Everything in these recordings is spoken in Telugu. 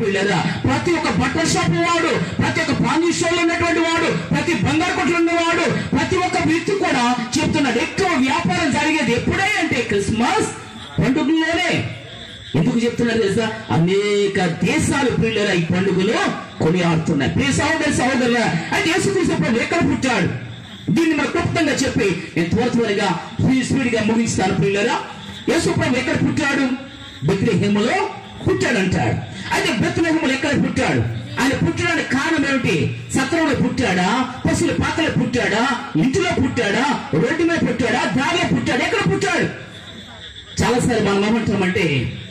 పిల్లరా. ప్రతి ఒక్క బట్టల షాపు వాడు, ప్రతి ఒక్క పాంజీ షోలో ఉన్నటువంటి వాడు, ప్రతి బంగారు కొట్లు ఉన్నవాడు, ప్రతి ఒక్క వ్యక్తి కూడా చెప్తున్నాడు ఎక్కువ వ్యాపారం జరిగేది ఎప్పుడే అంటే క్రిస్మస్ పండుగలోనే. ఎందుకు చెప్తున్నారు తెలుసా? అనేక దేశాలు పిల్లరా ఈ పండుగలు కొనియాడుతున్నాయి. ప్రియ సహోదరి సహోదరులా, అయితే యేసుక్రీస్తు ప్రభువు ఎక్కడ పుట్టాడు? దీన్ని మనం క్లుప్తంగా చెప్పి నేను త్వరగా స్పీడ్ గా ముగిస్తాను. పిల్లరా, యేసు ప్రభు ఎక్కడ పుట్టాడు? బెత్లెహేములో పుట్టాడంటాడు. అయితే బెత్లెహేములో ఎక్కడ పుట్టాడు? ఆయన పుట్టడానికి కారణం ఏమిటి? సత్రంలో పుట్టాడా, పశువుల పాకలో పుట్టాడా, ఇంటిలో పుట్టాడా, రోడ్డు మీద పుట్టాడా, దారిలో పుట్టాడా? ఎక్కడ పుట్టాడు? చాలాసార్లు మనం ఏమంటామంటే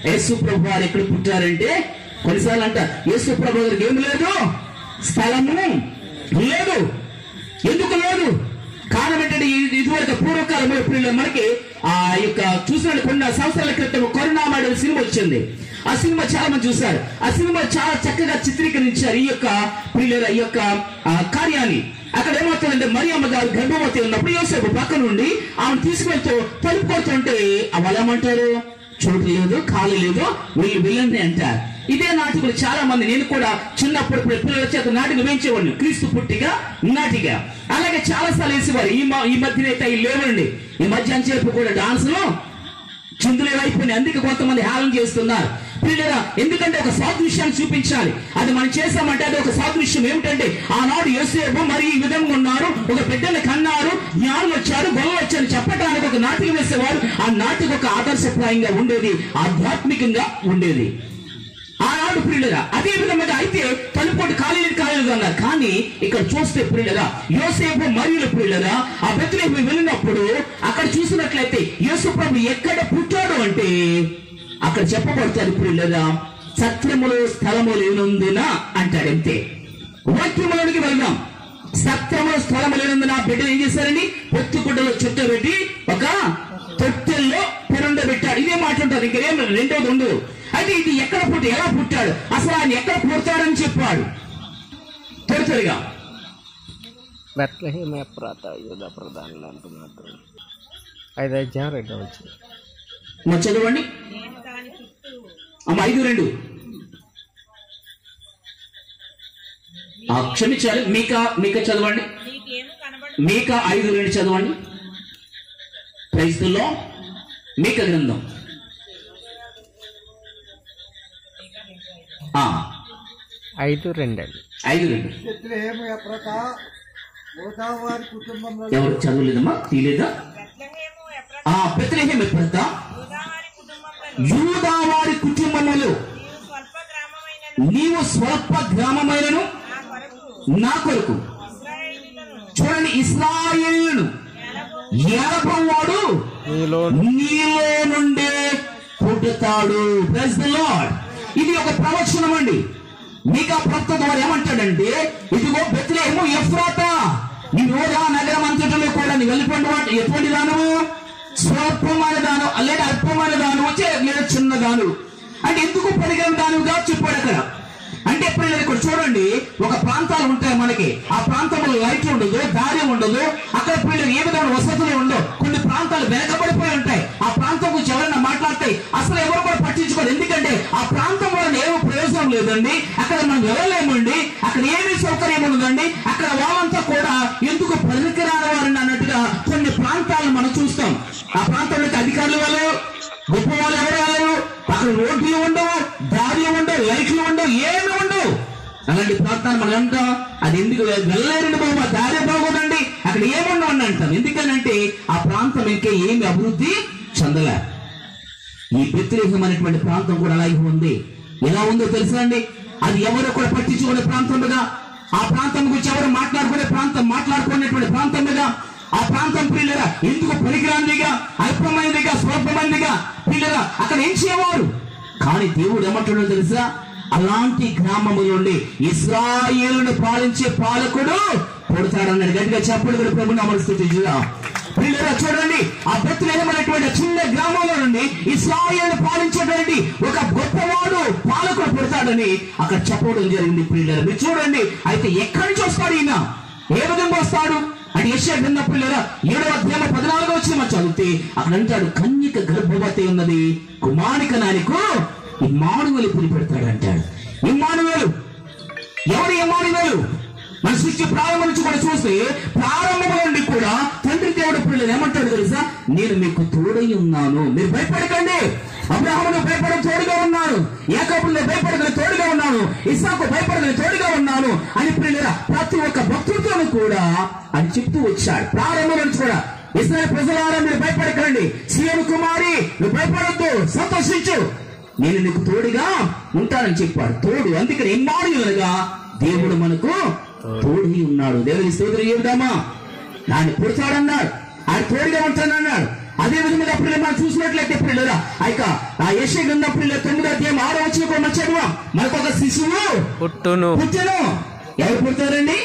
యేసు ప్రభు వారు ఎక్కడ పుట్టారంటే, కొన్నిసార్లు అంట యేసు ప్రభు గారికి ఏమి లేదు, స్థలము లేదు. ఎందుకు లేదు? కారణం ఏంటంటే ఇదివరకు పూర్వకాలంలో పిల్లలు మనకి ఆ యొక్క చూసిన కొన్ని సంవత్సరాల క్రితం కరుణామయుడు సినిమా వచ్చింది. ఆ సినిమా చాలా మంది చూశారు. ఆ సినిమా చాలా చక్కగా చిత్రీకరించారు ఈ యొక్క పిల్లల ఈ యొక్క కార్యాన్ని. అక్కడ ఏమవుతుందంటే మరియమ్మ గారు గర్భవతి ఉన్నప్పుడు యోసేపు పక్క నుండి ఆమెను తీసుకెళ్తూ తలుపు కొడుతుంటే వాళ్ళు ఏమంటారు? చోటు లేదు, ఖాళీ లేదు, వెళ్ళండి అంటారు. ఇదే నాటికలు చాలా మంది, నేను కూడా చిన్నప్పుడు పిల్లల చేత నాటికలు వేయించేవాడిని, క్రీస్తు పుట్టిగా నాటిగా. అలాగే చాలా సార్లు వేసేవారు. ఈ మధ్యనైతే అవి లేవండి. ఈ మధ్య అని చెప్పి కూడా డాన్సులు చిందులు అయిపోయినాయి. అందుకే కొంతమంది హేళన చేస్తున్నారు పిల్లరా. ఎందుకంటే ఒక సాదృశ్యాన్ని చూపించాలి. అది మనం చేసామంటే అది ఒక సాదృశ్యం. ఏమిటంటే ఆనాడు యోసేపు మరి ఈ విధంగా ఉన్నారు, ఒక బిడ్డని కన్నారు, జ్ఞానం వచ్చారు, గొల్ల వచ్చారు చెప్పడానికి ఒక నాటిక వేసేవారు. ఆ నాటిక ఒక ఆదర్శప్రాయంగా ఉండేది, ఆధ్యాత్మికంగా ఉండేది ఆనాడు పిల్లరా. అదే విధంగా అయితే తలుపోటు ఖాళీలు అన్నారు. కానీ ఇక్కడ చూస్తే పిల్లరా, యోసేపు మరియు పిల్లరా ఆ బెత్లెహేము వెళ్ళినప్పుడు అక్కడ చూసినట్లయితే యేసు ప్రభు ఎక్కడ పుట్టాడు అంటే అక్కడ చెప్పబడతాడు పిల్లరా, సత్రములో స్థలము లేనందున అంటాడు. అంతే. వాక్యములోనికి వెళ్దాం. సత్రములో స్థలము లేనందున బిడ్డలు ఏం చేశారని పొత్తుగుడ్డలో చుట్టబెట్టి ఒక తొట్టెల్లో పెరుండబెట్టాడు. ఇదే మాట్లాడతారు, ఇంకేం రెండోది ఉండదు. అయితే ఇది ఎక్కడ పుట్టి ఎలా పుట్టాడు, అసలు ఆయన ఎక్కడ పుడతాడని చెప్పాడు త్వరగా. బెత్లెహేము ఎఫ్రాతా యూదా ప్రధానులు అంటున్నారు. 5:2 వచ్చింది. చదవండి అమ్మ. 5:2 క్షమించాలి. మీక చదవండి. మీక 5:2 చదవండి. క్రైస్తులో మీక గ్రంథం 5:2. ఎవరు చదవలేదమ్మా? తీలేదా? బెత్లెహేము ఎఫ్రాతా యూదావారి కుటుంబములు నీవు స్వల్ప గ్రామమైనను నా కొరకు. చూడండి, ఇశ్రాయేలును ఏలబోవాడు నీలో నుండే పుట్టుతాడు. Praise the lord. ఇది ఒక ప్రవచనం అండి. మీకా ప్రవక్త ద్వారా ఏమంటాడంటే, ఇదిగో బెత్లెహేము ఎఫ్రాతా, నీ యూదా నగరం అంతటిలో కూడా నీ వెళ్ళిపోయిన ఎటువంటి దానము? స్వల్పమైన దాను, లేదా అల్పమైన దాను, లేదా చిన్న దాను. అంటే ఎందుకు పరిగణ దానుగా చెప్పాడు అక్కడ. అంటే పిల్లలు ఇక్కడ చూడండి, ఒక ప్రాంతాలు ఉంటాయి మనకి. ఆ ప్రాంతంలో లైట్ ఉండదు, దారి ఉండదు. అక్కడ పిల్లలు ఏ విధమైన వసతులు ఉండవు. కొన్ని ప్రాంతాలు వెనకబడిపోయి ఉంటాయి. ఆ ప్రాంతం గురించి ఎవరైనా మాట్లాడతాయి అసలు ఎవరు కూడా పట్టించుకోరు. ఎందుకంటే ఆ ప్రాంతం వల్ల ఏమో ప్రయోజనం లేదండి. అక్కడ మనం వెళ్ళలేమండి. అక్కడ ఏమీ సౌకర్యం ఉండదండి. అక్కడ వాళ్ళంతా కూడా ఎందుకు పనికిరాని వారిని అన్నట్టుగా కొన్ని ప్రాంతాలను మనం చూస్తాం. ఆ ప్రాంతంలోకి అధికారులు వాళ్ళు, గొప్ప వాళ్ళు ఎవరు వెళ్ళరు. అక్కడ రోడ్లు ఉండవు, దారి ఉండవు, లైట్లు ఉండవు, ఏమి ఉండవు. అలాంటి ప్రాంతాలు మనం అంటాం అది ఎందుకు వెళ్ళలేరండి బాబు, దారి బాగోదండి, అక్కడ ఏముండవు అంటాం. ఎందుకనంటే ఆ ప్రాంతం ఇంకా ఏమి అభివృద్ధి చెందలే. ఈ బెత్లెహేము అనేటువంటి ప్రాంతం కూడా అలాగే ఉంది. ఎలా ఉందో తెలుసా అండి? అది ఎవరు కూడా పట్టించుకునే ప్రాంతంగా, ఆ ప్రాంతం గురించి ఎవరు మాట్లాడుకునేటువంటి ప్రాంతంగా, ఆ ప్రాంతం పిల్లరా ఎందుకు పనికిరానిదిగా, అల్పమైనదిగా, స్వల్పమైనదిగా పిల్లరా అక్కడ ఏం చేయవారు. కానీ దేవుడు ఏమంటున్నాడో తెలుసా? అలాంటి గ్రామము నుండి ఇశ్రాయేలును పాలించే పాలకుడు పుడతాడన్నాడు. గట్టిగా చెప్పండి కూడా ప్రభు నామమున స్తుతించుదాం. పిల్లరా చూడండి, ఆ బెత్లెహేము అనేటువంటి చిన్న గ్రామంలో నుండి ఇశ్రాయేలును పాలించేటువంటి ఒక గొప్పవాడు పాలకుడు పుడతాడని అక్కడ చెప్పడం జరిగింది. పిల్లరా మీరు చూడండి, అయితే ఎక్కడి నుంచి వస్తాడు ఈయన, ఏ విధంగా వస్తాడు అంటే యెషయా గ్రంథం పిల్లరా 7వ అధ్యాయం 14వ వచనం చదివితే అక్కడ అంటాడు, కన్యక గర్భవతి ఉన్నది, కుమారుని కనానికి ఇమ్మానుయేలు పురి పెడతాడు అంటాడు. ఇమ్మానుయేలు ఎవరు ఇమ్మానుయేలు? మన సృష్టి ప్రారంభం నుంచి కూడా చూస్తే ప్రారంభం నుండి కూడా తండ్రి దేవుడు పిల్లలు ఏమంటాడు తెలుసా? నేను మీకు తోడై ఉన్నాను, మీరు భయపడకండి. అబ్రహామును భయపడ తోడుగా ఉన్నాను, యాకోబును భయపడగని తోడుగా ఉన్నాను, ఇస్సాకు భయపడగని తోడుగా ఉన్నాను అని పిల్లల ప్రతి ఒక్క భక్తుడితోనూ కూడా అని చెప్తూ వచ్చాడు. ప్రారంభం నుంచి కూడా ఇశ్రాయేలు ప్రజలారా మీరు భయపడకండి, సీయోను కుమారి నువ్వు భయపడొద్దు, సంతోషించు, నేను నీకు తోడుగా ఉంటానని చెప్పాడు. తోడు, అందుకని ఇమ్మానుయేలుగా దేవుడు మనకు తోడుగా ఉన్నాడు. దేవుని స్తోత్రం చెబుదామా? ఆయన పుడతాడన్నాడు, ఆయన తోడుగా ఉంటానన్నాడు. అదే విధంగా అప్పుడు మనం చూసినట్లయితే పిల్లరా ఆ యెషయా గ్రంథం 9వ అధ్యాయం 6వ వచనం మనం చదువు. మనకు ఒక శిశువు పుట్టును. ఎవరు పుడతారండి?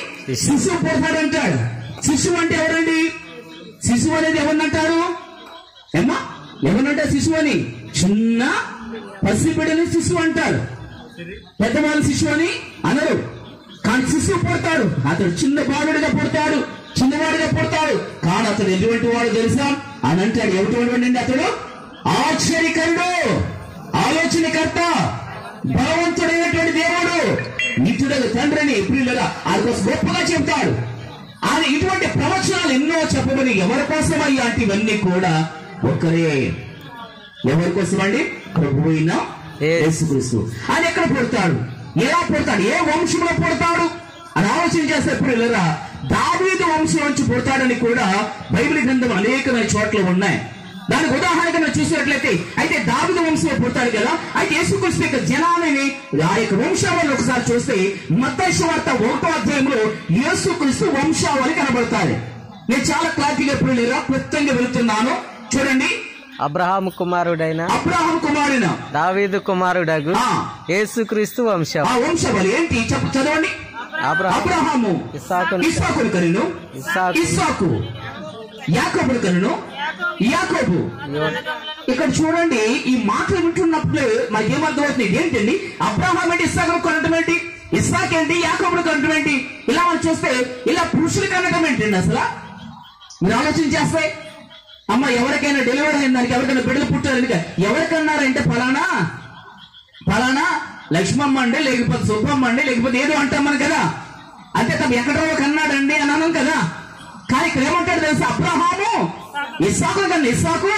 శిశువు పుడతాడంటాడు. శిశువు అంటే ఎవరండి? శిశువు అనేది ఎవరినంటారు? ఏమ్మా ఎవరినంటారు శిశువు అని? చిన్న పసిబిడ్డని శిశువు అంటారు, పెద్దవాళ్ళ శిశువు అని అనరు. కానీ శిశువు పుడతాడు, అతడు చిన్న బాలుడిగా పుడతాడు, చిన్నవాడిగా పుడతాడు. కానీ అతడు ఎటువంటి వాడు తెలుసా అని అంటాడు. ఎటువంటి అతడు? ఆశ్చర్యకరుడు, ఆలోచనకర్త, బలవంతుడైనటువంటి దేవుడు, నిత్యుడైన తండ్రిని ప్రియులుగా ఆయన గొప్పగా చెప్తాడు. ఆయన ఇటువంటి ప్రవచనాలు ఎన్నో చెప్పబడి ఎవరి కోసం అయ్యా అంటే ఇవన్నీ కూడా ఒక్కరే. ఎవరి కోసం అండి? ప్రభువు అయిన యేసుక్రీస్తు. ఆయన ఎక్కడ పుడతాడు, ఎలా పుడతాడు, ఏ వంశంలో పుడతాడు అని ఆలోచన చేస్తే పిల్లరా దావీదు వంశం నుంచి పుడతాడని కూడా బైబిల్ గ్రంథం అనేకమైన చోట్ల ఉన్నాయి. దానికి ఉదాహరణగా మనం చూసినట్లయితే అయితే దావీదు వంశంలో పుడతాడు కదా. అయితే యేసుక్రీస్తు యొక్క జనాన్ని ఆ యొక్క వంశావళి ఒకసారి చూస్తే మత్తయి సువార్త 1వ అధ్యాయంలో యేసుక్రీస్తు వంశావళి కనబడతాయి. నేను చాలా క్లారిటీగా పిల్లరా క్లుప్తంగా వెళుతున్నాను, చూడండి. అబ్రహాము కుమారుడైన దావీదు కుమారుడగు యేసుక్రీస్తు వంశావళి ఏంటి చదవండి. అబ్రహాము ఇస్సాకును కనెను, ఇస్సాకు యాకోబును కనెను, యాకోబు. ఇక్కడ చూడండి, ఈ మాటలు వింటున్నప్పుడు మనకి ఏమర్థమవుతుంది? ఏంటండి అబ్రహాం అంటే ఇస్సాకును కనటం ఏంటి, ఇస్సాక్ ఏంటి యాకోబును కనటం ఏంటి? ఇలా మనం చూస్తే ఇలా పురుషులు కనటం ఏంటండి? అసలు మీరు ఆలోచన చేస్తే అమ్మ ఎవరికైనా డెలివరీ అయిన దానికి ఎవరికైనా బిడ్డలు పుట్టారని ఎవరికన్నారంటే ఫలానా లక్ష్మమ్మ అండి, లేకపోతే సుబ్బమ్మ అండి, లేకపోతే ఏదో అంటాం మనం కదా. అంటే తమ ఎక్కడో కన్నాడండి అని అన్నాం కదా. కానీ ఇక్కడ ఏమంటాడు తెలుసా? అబ్రహాము ఇస్సాకు కన్నా, ఇస్సాకు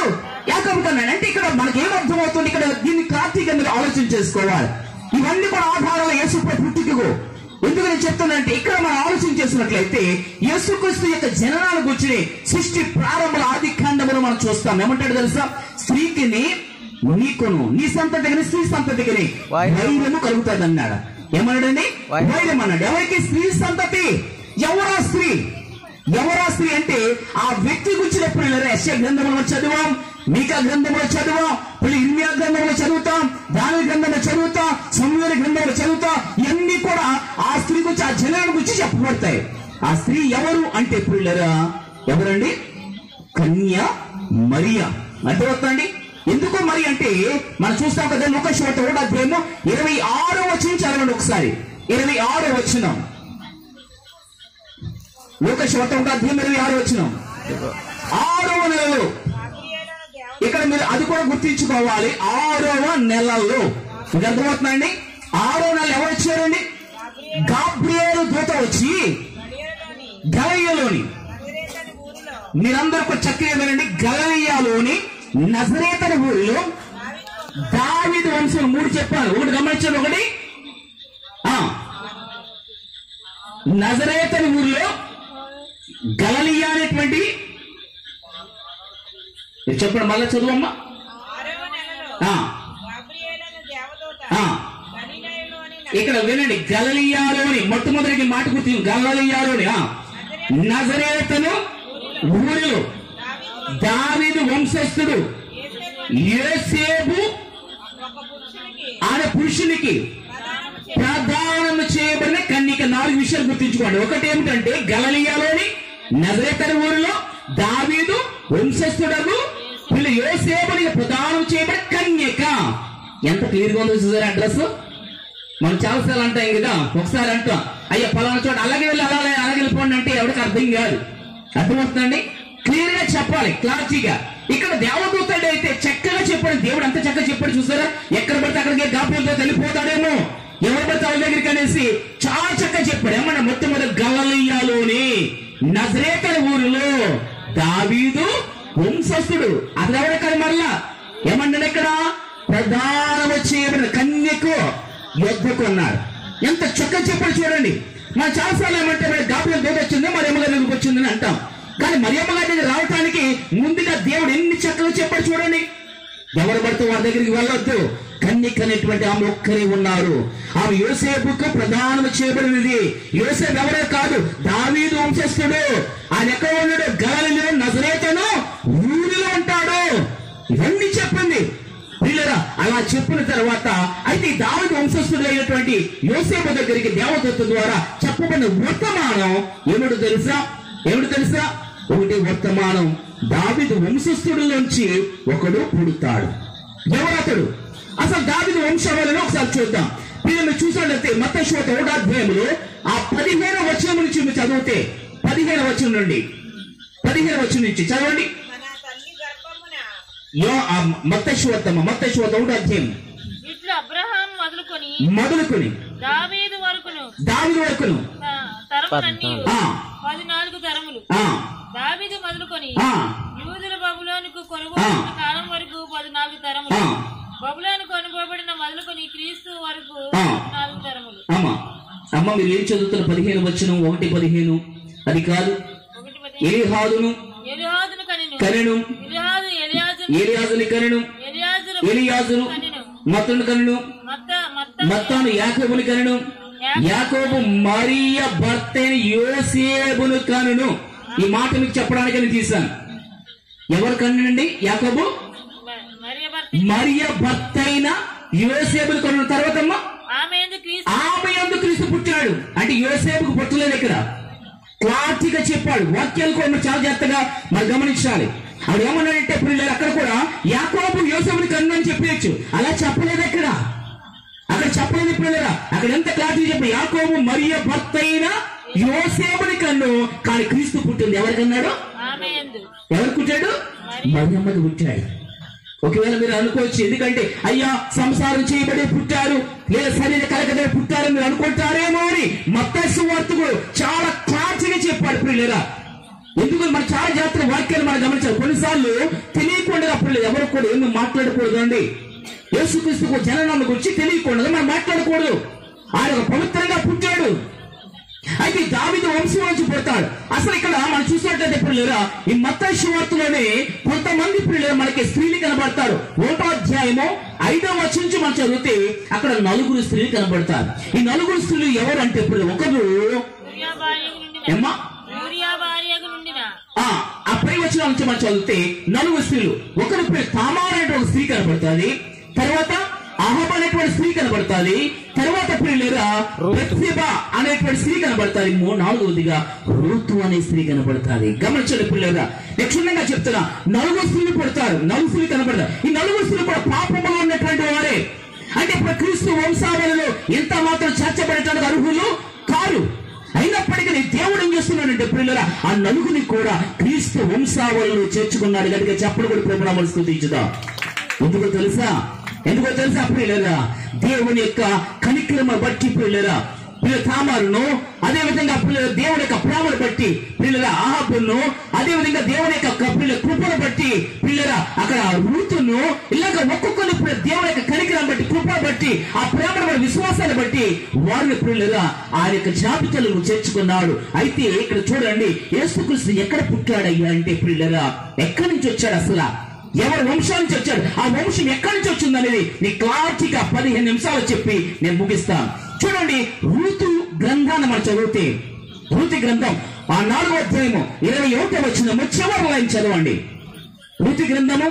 యాకోబు కన్నాడు. అంటే ఇక్కడ మనకి ఏమర్థమవుతుంది? ఇక్కడ దీన్ని క్లారిటీగా మీరు ఆలోచన చేసుకోవాలి. ఇవన్నీ కూడా ఆధారాలు యేసు పుట్టుకకు. ఎందుకు నేను చెప్తానంటే ఇక్కడ మనం ఆలోచన చేసినట్లయితే యేసుక్రీస్తు యొక్క జననాల గురించి సృష్టి ప్రారంభ ఆది కాండమును మనం చూస్తాం. ఏమంటాడు తెలుసా? స్త్రీకి నీకును నీ సంతతికి స్త్రీ సంతతికి వైరము కలుగుతుంది అన్నాడు. ఏమన్నాడండి? వైరం అన్నాడు. ఎవరికి? స్త్రీ సంతతి. ఎవరా స్త్రీ? అంటే ఆ వ్యక్తి గురించినప్పుడు యెషయా గ్రంథంలో చదివాం, మీకా గ్రంథంలో చదివాం, ఇర్మియా గ్రంథంలో చదువుతాం, దాని గ్రంథంలో చదువుతాం, సమూయేలు గ్రంథంలో చదువుతాం. ఇవన్నీ కూడా ఆ స్త్రీ గురించి, ఆ జనాల గురించి చెప్పబడతాయి. ఆ స్త్రీ ఎవరు అంటే పిల్లరా ఎవరండి? కన్య మరియా. అర్థమవుతుందండి? ఎందుకు మరి అంటే మనం చూస్తాం కదా. లూకా సువార్త 1వ అధ్యాయం 26వ వచనం చదవండి ఒకసారి. 26వ వచనం, లూకా సువార్త 1వ అధ్యాయం 26వ వచనం. 6వ నెలలో, ఇక్కడ మీరు అది కూడా గుర్తించుకోవాలి. 6వ నెలలో మీకు అర్థమవుతుందండి? 6వ నెల ఎవరు వచ్చారండి? గాబ్రియేలు దూత వచ్చి గలిలయలోని, మీరందరూ కూడా చక్కగా వినండి, గలిలయలోని నజరేతు అనే ఊరిలో దావీదు వంశం 3 చెప్పాను. ఒకటి గమనించాను. ఒకటి నజరేతు అనే ఊరిలో గలిలయ అనేటువంటి, చెప్పండి మళ్ళా చదువమ్మా. ఇక్కడ వినండి, గలిలయలోని మొట్టమొదటి మాట గుర్తు, గలిలయలోని నజరేతు ఊరిలో దావీదు వంశస్థుడు యోసేపు ఆడ పురుషునికి ప్రదానం చేయబడిన కన్యక. 4 విషయాలు గుర్తించుకోండి. ఒకటి ఏమిటంటే గలిలయలోని నజరేతు ఊరిలో దావీదు వంశస్థుడకు యోసేపునికి ప్రదానం చేయబడిన కన్యక. ఎంత క్లియర్గా ఉందో చూసారా అడ్రస్? మనం చాలాసార్లు అంటాం కదా, ఒకసారి అంటాం అయ్యా పలానా చోట అలాగే వెళ్ళి అలాగే వెళ్ళిపోండి అంటే ఎవరికి అర్థం కాదు. అర్థమవుతుందండి? క్లియర్ గా చెప్పాలి, క్లారిటీగా. ఇక్కడ దేవదూతుడు అయితే చక్కగా చెప్పాడు. దేవుడు అంత చక్కగా చెప్పాడు చూసారా? ఎక్కడ పడితే అక్కడికి గాబ్రియేలుతో వెళ్ళిపోతాడేమో, ఎవరు పడితే వాళ్ళ దగ్గరికి అనేసి చాలా చెప్పాడు. ఏమన్నా మొట్టమొదటి గలిలయలోని నజరేతు ఊరిలో దావీదు వంశస్థుడు. అతను ఎవరు కాదు, మరలా ఏమన్నాడు ఇక్కడ, ప్రధాన చేయబడిన కన్యకు యొద్దకు అన్నాడు. ఎంత చక్కగా చెప్పాడు చూడండి. మనం చాలాసార్లు ఏమంటే గాబిలో దూత వచ్చింది, మరియమ్మ గారి దగ్గరికి వచ్చిందని అంటాం. కానీ మరియమ్మ గారి దగ్గర రావటానికి ముందుగా దేవుడు ఎన్ని చక్కగా చెప్పాడు చూడండి. ఎవరు పడితే వారి దగ్గరికి వెళ్ళొద్దు, కన్యక అనేటువంటి ఆమె ఒక్కరే ఉన్నారు. ఆమె యోసేపుకు ప్రధానం చేయబడినది. యోసేపు ఎవరే కాదు, దావీదు వంశస్థుడు. ఆయన ఎక్కడ ఉన్నాడు, గలిలయలో నజరేతును ఊరిలో ఉంటాడు. ఇవన్నీ చెప్పింది పిల్లరా. అలా చెప్పిన తర్వాత అయితే దావీదు వంశస్థుడు అయినటువంటి యోసేపు దగ్గరికి దేవదూత ద్వారా చెప్పబడిన వర్తమానం ఏమిటో తెలుసా? ఒకటి వర్తమానం, దావీదు వంశస్థుడు నుంచి ఒకడు పుడతాడు. ఎవరతడు? అసలు దావీదు వంశావళిని ఒకసారి చూద్దాం. పిల్లలు చూసినట్లయితే మత్తయి సువార్త 1వ అధ్యాయంలో ఆ 15వ వచనం నుంచి మీరు చదివితే 15వ వచనం నుండి 15వ వచనం నుంచి చదవండి. మత్తయి సువార్త 1వ అధ్యాయం మొదలుకొని దావీదు వరకును 14 తరములు. దావీదు మొదలుకొని యూదుల బబులోనుకు కొనుగోబడిన కాలం వరకు 14 తరములు. బబులోను కొనుగోబడిన మొదలుకొని క్రీస్తు వరకు 14 తరములు. అమ్మ మీరు ఏం చదువుతున్న 15 వచనం 1:15 అది కాదు. ఎలీహాదును కనెను, ఎలియాజుని కనెను, ఎలియాజును మత్తను కనెను, మత్తాను యాకోబుని కనెను, యాకోబు మరియ భర్త యోసేపును కనును. ఈ మాట మీకు చెప్పడానికి నేను తీశాను. ఎవరు కన్నండి? యాకోబు మరియ భర్త అయిన యోసేపును కనును. తర్వాత ఆమె యందు క్రీస్తు పుట్టాడు. అంటే యోసేపుకు పుట్టలేదు. ఇక్కడ క్లారిటీగా చెప్పాడు. వాక్యాలు కూడా చాలా జాగ్రత్తగా మరి గమనించాలి. ఆవిడ ఏమన్నాడంటే పిల్లలు అక్కడ కూడా యాకోబు యోసేపుని కన్ను అని చెప్పేయచ్చు. అలా చెప్పలేదు అక్కడ చెప్పలేదు పిల్లరా. అక్కడ ఎంత క్లారిటీ చెప్పి యాకోబు మరియ భర్త అయిన యోసేపుని కన్ను, కానీ క్రీస్తు పుట్టింది ఎవరికన్నాడు? ఎవరు పుట్టాడు? మరియమ్మకి పుట్టాడు. ఒకవేళ మీరు అనుకోవచ్చు, ఎందుకంటే అయ్యా సంసారం చేయబడి పుట్టారు లేదా శరీర కలగడ పుట్టారని మీరు అనుకుంటారేమో అని మత్తయి సువార్తకుడు చాలా క్లారిటీగా చెప్పాడు పిల్లరా. ఎందుకంటే మన చాలా జాగ్రత్త వాక్యాలు మనం గమనించాలి. కొన్నిసార్లు తెలియకుండా పిల్లలు ఎవరు కూడా ఏమి మాట్లాడకూడదు అండి. యేసుక్రీస్తు జననాన్ని గురించి తెలియకుండా మనం మాట్లాడకూడదు. ఆయన పవిత్రంగా పుట్టాడు. అయితే దావీదు వంశం నుంచి పుడతాడు. అసలు ఇక్కడ మనం చూసినట్లయితే పిల్లరా, ఈ మత్తయి సువార్తలోనే కొంతమంది పిల్లలు మనకి స్త్రీలు కనబడతారు. 1వ అధ్యాయము 5వ వచనం నుంచి మనం చదివితే అక్కడ 4 స్త్రీలు కనబడతారు. ఈ 4 స్త్రీలు ఎవరు అంటే ఇప్పుడు ఒకరు ఆ పై వచనం నుంచి మనం చదివితే 4 స్త్రీలు. ఒకరు తామారు అనేటువంటి స్త్రీ కనబడుతుంది, తర్వాత అహబ అనేటువంటి స్త్రీ కనబడుతుంది, తర్వాత పిల్లరా బెత్షెబా అనేటువంటి స్త్రీ కనబడుతుంది, 4వదిగా రూతు అనే స్త్రీ కనబడుతుంది. గమనించండి పిల్లరా. క్షుణ్ణంగా చెప్తున్నా, 4 స్త్రీలు పుడతారు, 4 స్త్రీలు కనబడతారు. ఈ 4 స్త్రీలు కూడా పాపములో ఉన్నటువంటి వారే. అంటే ఇప్పుడు క్రీస్తు వంశావళిలో ఎంత మాత్రం చేర్చబడటానికి అర్హులు కారు. అయినప్పటికీ దేవుడు ఏం చేస్తున్నాడంటే పిల్లరా, ఆ 4 కూడా క్రీస్తు వంశావళిలో చేర్చుకున్నాడు. గట్టిగా చెప్పడు కూడా ప్రభునామమును స్తుతించుదాం. ఎందుకో తెలుసా ప్రియులరా, దేవుని యొక్క కనికరమ బట్టి పిల్లరా పిల్లల తామారును, అదే విధంగా పిల్లల దేవుని యొక్క ప్రేమను బట్టి పిల్లల ఆహాబును, అదే విధంగా దేవుని యొక్క పిల్లల కృపను బట్టి పిల్లరా అక్కడ రూతును, ఇలాగ ఒక్కొక్కరు దేవుని యొక్క కనికరం బట్టి, కృపను బట్టి, ఆ ప్రేమను బట్టి, విశ్వాసాన్ని బట్టి వారిని పిల్లరా ఆయన యొక్క జాబితాలను చేర్చుకున్నాడు. అయితే ఇక్కడ చూడండి, యేసుక్రీస్తు ఎక్కడ పుట్టాడయ్యా అంటే పిల్లరా, ఎక్కడి నుంచి వచ్చాడు, అసలు ఎవరి వంశం నుంచి వచ్చాడు, ఆ వంశం ఎక్కడి నుంచి వచ్చింది అనేది నీ క్లారిటీగా 15 నిమిషాలు చెప్పి నేను ముగిస్తాను. చూడండి, రూతు గ్రంథాన్ని మనం చదివితే, రూతు గ్రంథం ఆ 4వ అధ్యాయము 21వ వచనము చివరి లైన్ చదవండి. రూతు గ్రంథము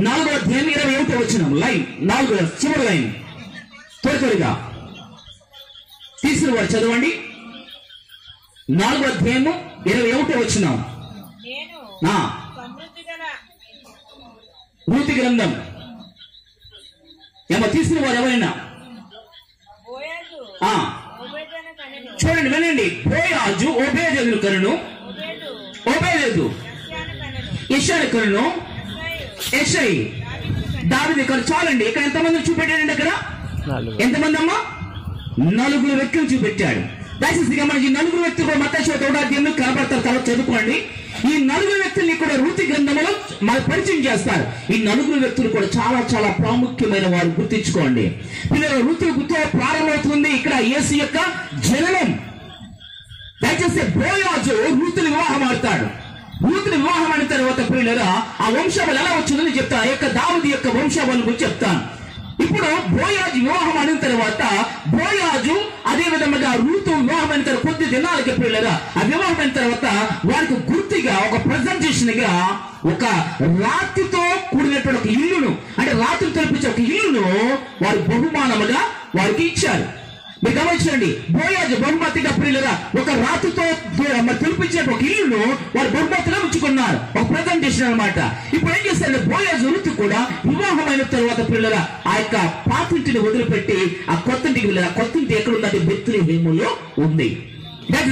4వ అధ్యాయం 21వ వచనం లైన్ 4 చివరి లైన్ త్వరగా తీసుకుని వారు చదవండి. 4వ అధ్యాయము 21వ వచనం. రూతు గ్రంథం ఏమో తీసుకుని వారు ఎవరైనా చూడండి, వినండి. బోయాజు ఓబేదెదును కనును, ఓబేదెదు యెషాను కనును, యెషై దావీదు కనును. చాలండి. ఇక్కడ ఎంతమంది చూపెట్టాడండి? అక్కడ ఎంతమంది అమ్మా? 4 వ్యక్తులు చూపెట్టాడు. దయచేసి గమనించి ఈ నలుగురు వ్యక్తులు కూడా మత్తయి 1:8 కనబడతారు. తర్వాత చదువుకోండి. ఈ నలుగురు వ్యక్తుల్ని కూడా రూతు గ్రంథంలో పరిచయం చేస్తారు. ఈ నలుగురు వ్యక్తులు కూడా చాలా చాలా ప్రాముఖ్యమైన వారు, గుర్తించుకోండి. పిల్లలు రూతు ప్రారంభమవుతుంది ఇక్కడ యేసు యొక్క జననం. దయచేసి బోయాజు రూతుని వివాహం ఆడతాడు. రూతుని వివాహం అయిన తర్వాత పిల్లరా ఆ వంశావళి ఎలా వచ్చిందని చెప్తాను. ఆ యొక్క దావీదు యొక్క వంశావళి గురించి చెప్తాను. ఇప్పుడు బోయాజు వివాహం అయిన తర్వాత బోయాజు అదే విధంగా రూతు వివాహం అయిన తర్వాత కొద్ది దినాలకి పిల్లరా ఆ వివాహం అయిన తర్వాత వారికి గుర్తుగా ఒక ప్రజెంటేషన్ గా ఒక రాతితో కూడినటువంటి ఒక ఇల్లును, అంటే రాత్రి తెరిపించే ఒక ఇల్లును వారు బహుమానముగా వారికి ఇచ్చారు. మీరు గమనించండి, బోయాజు బహుమతిగా ప్రియులుగా ఒక రాతితో తెలిపించిన ఒక ఇల్లును వారు బహుమతిగా ఉంచుకున్నారు. ఒక ప్రజెంటేషన్ అనమాట. ఇప్పుడు ఏం చేస్తారంటే బోయాజు రూతు కూడా వివాహమైన తర్వాత ప్రియులుగా ఆ యొక్క పాతింటిని వదిలిపెట్టి ఆ కొత్తింటికి వెళ్ళారు. ఆ కొత్తింటి ఎక్కడ ఉందంటే బెత్లెహేములో ఉంది.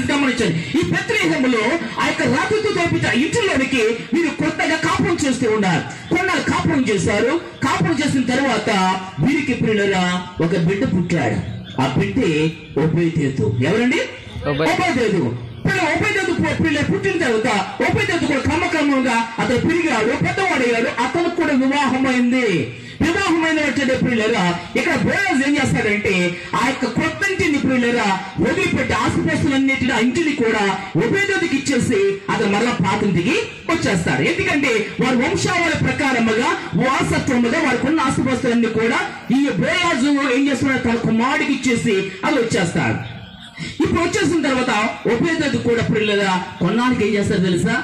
గమనించండి, ఈ బెత్లెహేములో ఆ యొక్క రాతితో తెరిపించిన ఇంటిలోనికి వీరు కొత్తగా కాపురం చేస్తూ ఉన్నారు. కొన్నాళ్ళు కాపురం చేశారు. కాపురం చేసిన తర్వాత వీరికి ప్రియులుగా ఒక బిడ్డ పుట్టాడు. ఆ బిడ్డే ఓబేదేదు. ఎవరండి? ఓబేదేదు. పిల్ల పుట్టిన తర్వాత ఓబేదేదు కూడా క్రమక్రమంగా అతను పెరిగాడు, పెద్దవాడయ్యాడు. అతనికి కూడా వివాహమైంది. వివాహమైన పిల్లరా ఇక్కడ బోయాజు ఏం చేస్తాడంటే ఆ యొక్క కొత్తింటిని పిల్లరా వదిలిపెట్టి ఆస్తిపాస్తులన్నిటిని ఆ ఇంటిని కూడా ఓబేదేదుకి ఇచ్చేసి అతను మరలా పాతింటికి వచ్చేస్తాడు. ఎందుకంటే వారి వంశావళి ప్రకారముగా వారసత్వముగా వారికి ఉన్న ఆస్తిపాస్తులన్నీ కూడా ఈ బోయాజు ఏం చేస్తున్నాడు, తన కుమారుడికి ఇచ్చేసి అది వచ్చేస్తాడు. ఇప్పుడు వచ్చేసిన తర్వాత ఓబేదేదు కూడా పిల్లరా కొన్నాళ్ళకి ఏం చేస్తాడు తెలుసా,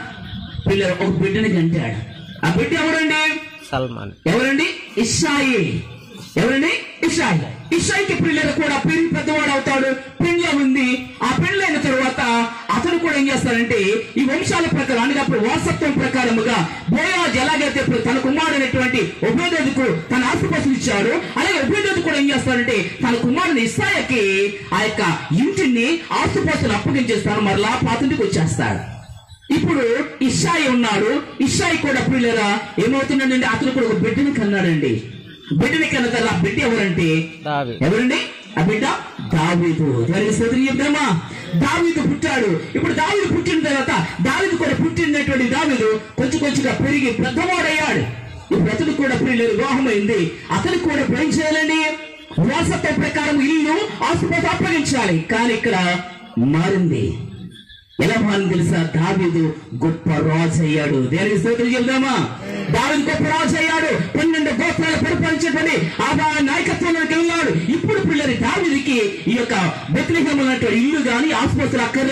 పిల్లలు ఒక బిడ్డని కంటాడు. ఆ బిడ్డ ఎవరండి? సల్మాన్. ఎవరండి? ఇషాయి. ఎవరండి? ఇషాయి. ఇషాయికి పిల్లలు కూడా పెరిగి పెద్దవాడు అవుతాడు. పెళ్ళ ఉంది. ఆ పెళ్ళైన తర్వాత అతను కూడా ఏం చేస్తాడంటే ఈ వంశాల ప్రకారం అనగా వారసత్వం ప్రకారముగా బోయాజు ఎలాగైతే తన కుమారుడైనటువంటి ఓబేదేదుకు తన ఆస్తిపాస్తులు ఇచ్చాడు, అలాగే ఓబేదేదు కూడా ఏం చేస్తాడంటే తన కుమారుని ఇషాయికి ఆ యొక్క ఇంటిని ఆస్తిపాస్తులు అప్పగించేస్తాడు. మరలా పాతింటికి వచ్చేస్తాడు. ఇప్పుడు ఇషాయి ఉన్నాడు. ఇషాయి కూడా పిల్లరా ఏమవుతున్నాడండి, అతను కూడా ఒక బిడ్డని కన్నాడండి. బిడ్డని కన్న తర్వాత ఆ బిడ్డ ఎవరంటే ఎవరండి? ఆ బిడ్డ దావీదు. చెప్తామా? దావీదు పుట్టాడు. ఇప్పుడు దావీదు పుట్టిన తర్వాత దావీదు కూడా పుట్టినటువంటి దావీదు కొంచెం కొంచెంగా పెరిగి పెద్దవాడయ్యాడు. ఇప్పుడు అతను కూడా పిల్లలు వివాహమైంది. అతనికి కూడా ఏం చేయాలండి, వారసత్వ ప్రకారం ఇల్లు ఆస్తిపాస్తు అప్పగించాలి. కానీ ఇక్కడ మారింది. ఎలా మారింది తెలుసా? దావీదు గొప్ప రాజు అయ్యాడు. దేనికి స్తోత్రం చెప్దామా? దావీదు గొప్ప రాజు అయ్యాడు. 12 గోత్రాలు పరిపాలించేటువంటి ఆ నాయకత్వంలోకి వెళ్ళాడు. ఇప్పుడు పిల్లలు దావీదుకి ఈ యొక్క బెత్లెహేము అన్నటువంటి ఇల్లు గాని ఆసుపత్రులు అక్కడ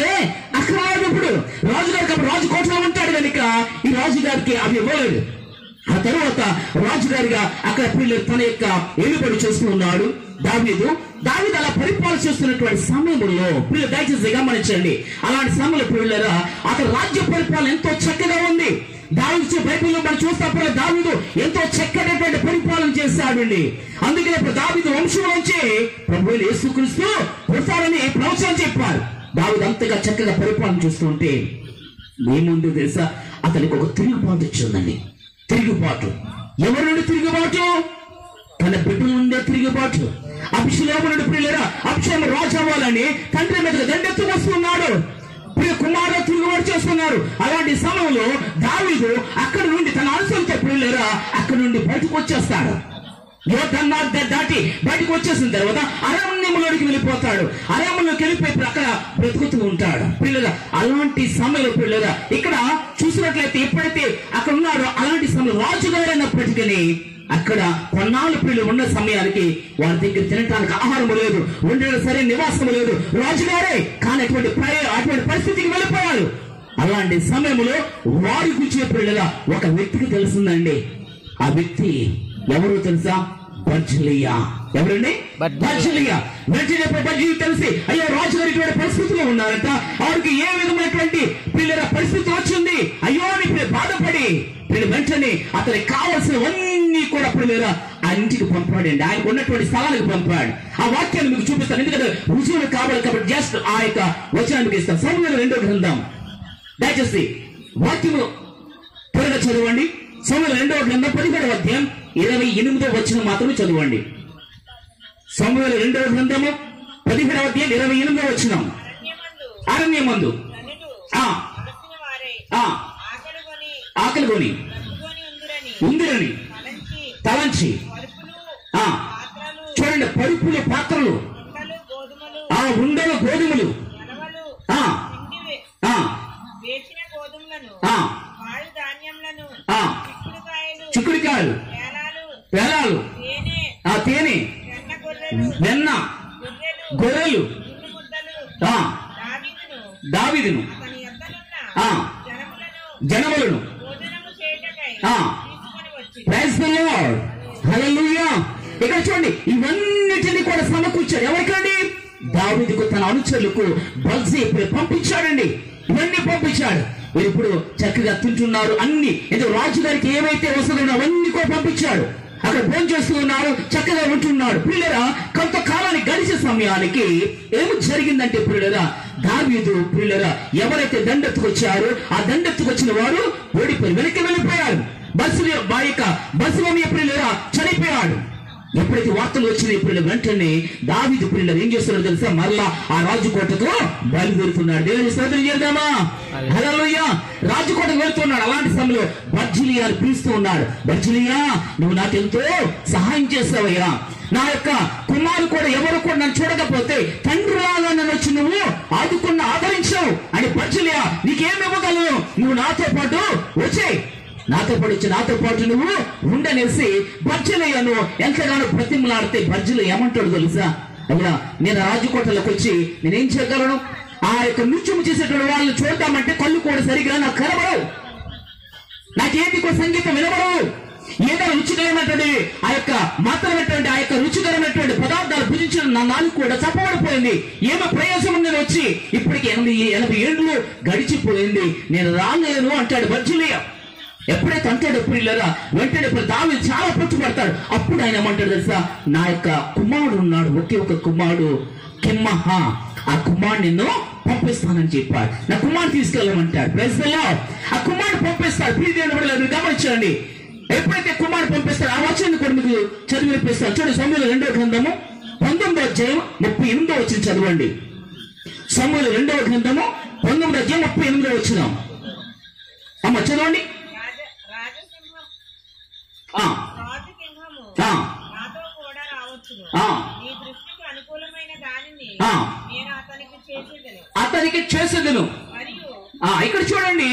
ఇప్పుడు రాజుగారికి అప్పుడు రాజు కోటలో ఉంటాడు కనుక ఈ రాజుగారికి అవి ఇవ్వలేదు. ఆ తర్వాత రాజుగారిగా అక్కడ పిల్లలు తన యొక్క ఏలుబడి చేస్తున్నాడు దావీదు. అలా పరిపాలన చేస్తున్నటువంటి సమయంలో పిల్లలు దయచేసి గమనించండి. అలాంటి సమయంలో పిల్లరా అతని రాజ్య పరిపాలన ఎంతో చక్కగా ఉంది. దావీదు బైబిల్లో మనం చూసినప్పుడు దావీదు ఎంతో చక్కనటువంటి పరిపాలన చేశాడండి. అందుకని ఇప్పుడు దావీదు వంశంలోంచి ప్రభువు యేసుక్రీస్తు వస్తారని ప్రవచనం చెప్పారు. దావీదు అంతగా చక్కగా పరిపాలన చేస్తుంటే ఏముంది తెలుసా, అతనికి ఒక తిరుగుబాటు వచ్చిందండి. తిరుగుబాటు. ఎవరి నుండి తిరుగుబాటు? తన బిడ్డల నుండే తిరుగుబాటు. అభిషేకం నుండి ప్రియులరా అభిషేకం రాజు అవ్వాలని తండ్రి మీద దండెత్తు వస్తున్నాడు. ప్రియ కుమారుడు తిరుగుబాటు చేస్తున్నారు. అలాంటి సమయంలో దావీదు అక్కడి నుండి తన అనుసరితో ప్రియులరా అక్కడి నుండి బయటకు వచ్చేస్తాడు. దాటి బయటకు వచ్చేసిన తర్వాత అరణ్యంలోకి వెళ్ళిపోతాడు. అరణ్యంలోకి వెళ్ళిపోయి అక్కడ బ్రతుకుతూ ఉంటాడు. పిల్లల అలాంటి సమయంలో పిల్లల ఇక్కడ చూసినట్లయితే ఎప్పుడైతే అక్కడ ఉన్నాడో అలాంటి సమయంలో రాజుగారు అయినప్పటికీ అక్కడ కొన్నాళ్ళు పిల్లలు ఉన్న సమయానికి వారి దగ్గర తినడానికి ఆహారం లేదు, ఉండడం సరైన నివాసం లేదు. రాజుగారే కానీ అటువంటి పరిస్థితికి వెళ్ళిపోయారు. అలాంటి సమయంలో వారి గురించి పిల్లల ఒక వ్యక్తికి తెలిసిందండి. ఆ వ్యక్తి ఎవరు తెలుసా? బర్జిలియా. ఎవరండి? బర్జిలియా. బర్జిలియా తెలిసి అయ్యో రాజుగారి ఇటువంటి పరిస్థితిలో ఉన్నారంట. వారికి ఏ విధమైనటువంటి పిల్లల పరిస్థితి వచ్చింది అయ్యో అని బాధపడి వెంటనే అతనికి కావలసినవన్నీ కూడా పిల్లల ఆ ఇంటికి పంపాడండి. ఆయనకు ఉన్నటువంటి స్థలానికి పంపాడు. ఆ వాక్యాన్ని మీకు చూపిస్తాను, ఎందుకంటే రుజువులు కావాలి కాబట్టి జస్ట్ ఆ యొక్క వచనానికి ఇస్తాను. సమూయేలు 2వ గ్రంథం దయచేసి వాక్యము త్వరగా చదవండి. సమూయేలు 2వ గ్రంథం 17వ అధ్యాయం 28వ వచనం మాత్రమే చదవండి. సమూయేలు 2వ గ్రంథము 17వ అధ్యాయం 28వ వచనం. అరణ్యమందు ఆకలి కొని ఉందిరని తలంచి చూడండి, పరుపులు పాత్రలు, ఉండలు గోధుమలు, చిక్కుడుకాయలు, పేలాలు, తేనె, వెన్న, గొర్రెలు, దావీదును జనములను ప్రైజ్ ది లార్డ్, హల్లెలూయా. ఇక్కడ చూడండి, ఇవన్నిటిని కూడా సమకూర్చాడు. ఎవరికండి? దావీదుకు, తన అనుచరులకు బల్జేపులు పంపించాడండి. ఇవన్నీ పంపించాడు. మీరు ఇప్పుడు చక్కగా తింటున్నారు అన్ని, ఎందుకు రాజుగారికి ఏమైతే వస్తుందో అవన్నీ కూడా పంపించాడు. అక్కడ భోజనం చేస్తూ ఉన్నారు, చక్కగా ఉంటున్నాడు. పిల్లరా, కొంతకాలానికి గడిచే సమయానికి ఏమి జరిగిందంటే పిల్లరా, దావీదు పిల్లరా ఎవరైతే దండెత్తుకొచ్చారో ఆ దండెత్తుకొచ్చిన వారు ఓడిపోయి వెనక్కి వెళ్ళిపోయారు. బస్సు పిల్లరా చనిపోయాడు. ఎప్పుడైతే వార్తలు వచ్చినాయి పిల్లలు, వెంటనే దావీదు పిల్లలు ఏం చేస్తున్నారో తెలుసా? మరలా ఆ రాజుకోటకు బయలుదేరుతున్నాడు. దేవుని స్తోత్రం చేద్దామా? హల్లెలూయా. రాజుకోటకు వెళ్తున్నాడు. అలాంటి సమయంలో బర్జిలియాను పిలుస్తూ ఉన్నాడు. బర్జిలియా, నువ్వు నాకెంతో సహాయం చేస్తావయ్యా. నా యొక్క కుమారు కూడా ఎవరు కూడా నన్ను చూడకపోతే తండ్రిలాగా నన్ను వచ్చి నువ్వు ఆదరించావు అని, బర్జిలియా నీకేమి ఇవ్వగలను? నువ్వు నాతో పాటు వచ్చే, నాతో పాటు నువ్వు ఉండనేసి బర్జిలియాను ఎంతగానో బ్రతిమలాడితే బర్జిలియా ఏమంటాడు తెలుసా? అయ్యా, నేను రాజుకోటలోకి వచ్చి నేనేం చేయగలను? ఆ యొక్క నృత్యం చేసేటువంటి వాళ్ళని చూద్దామంటే కళ్ళు కూడా సరిగా నాకు కనబడవు, నాకేంటి కూడా సంగీతం వినబడవు. ఏదో రుచికరమైనటువంటి ఆ యొక్క మాత్రమైనటువంటి ఆ యొక్క రుచికరమైనటువంటి పదార్థాలు భుజించిన నా నాలుగు కూడా చప్పబడిపోయింది. ఏమో ప్రయోజనం ఉన్నది వచ్చి ఇప్పటికి 80 ఏళ్ళు గడిచిపోయింది, నేను రాలేను అంటాడు బర్జిలియా. ఎప్పుడైతే అంటాడు పిల్లరా, వెంటనే దావీదు చాలా పట్టుబడతాడు. అప్పుడు ఆయన ఏమంటాడు తెలుసా? నా యొక్క కుమారుడు ఉన్నాడు, ఒకే ఒక కుమారుడు కిమ్మహ, ఆ కుమారుడు నిన్ను పంపిస్తానని చెప్పాడు. నా కుమారుడు తీసుకెళ్ళమంటాడు. Praise the lord. ఆ కుమారుడు పంపిస్తాడు. ప్రియదేవుని గమనించండి, ఎప్పుడైతే కుమారుడు పంపిస్తాడు ఆ వచనం కూడా మీకు చదివి వినిపిస్తాను. చూడండి, సమూయేలు 2వ గ్రంథము 19వ అధ్యాయం 38వ వచనం చదవండి. సమూయేలు 2వ గ్రంథము 19వ అధ్యాయం 38వ వచనం. అమ్మ చదవండి. అతనికి చేసేదను. ఇక్కడ చూడండి,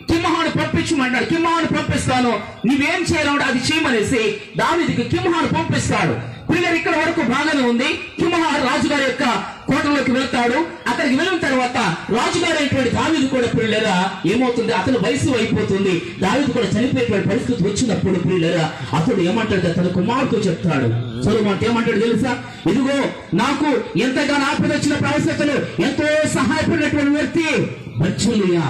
కిమ్మహాను పంపించమంటాడు. కిమ్మహాను పంపిస్తాను, నీవేం చేయాలంటే అది చేయమనేసి దావీదుకి కిమ్మహాను పంపిస్తాడు. పిల్లలు ఇక్కడ వరకు బాగానే ఉంది. కిమ్మహా రాజుగారి యొక్క కోటలోకి వెళ్తాడు. అక్కడికి వెళ్ళిన తర్వాత రాజుగారు అయినటువంటి దావీదు కూడా పిల్లరా ఏమవుతుంది, అతను వయసు అయిపోతుంది. దావీదు కూడా చనిపోయేటువంటి పరిస్థితి వచ్చినప్పుడు పిల్లరా అతడు ఏమంటాడు, తన కుమారుతో చెప్తాడు. సొలొమోను ఏమంటాడు తెలుసా? ఇదిగో, నాకు ఎంతగానో ఆపద వచ్చిన పరిస్థితులు ఎంతో సహాయపడినటువంటి వ్యక్తి బర్జిలియా,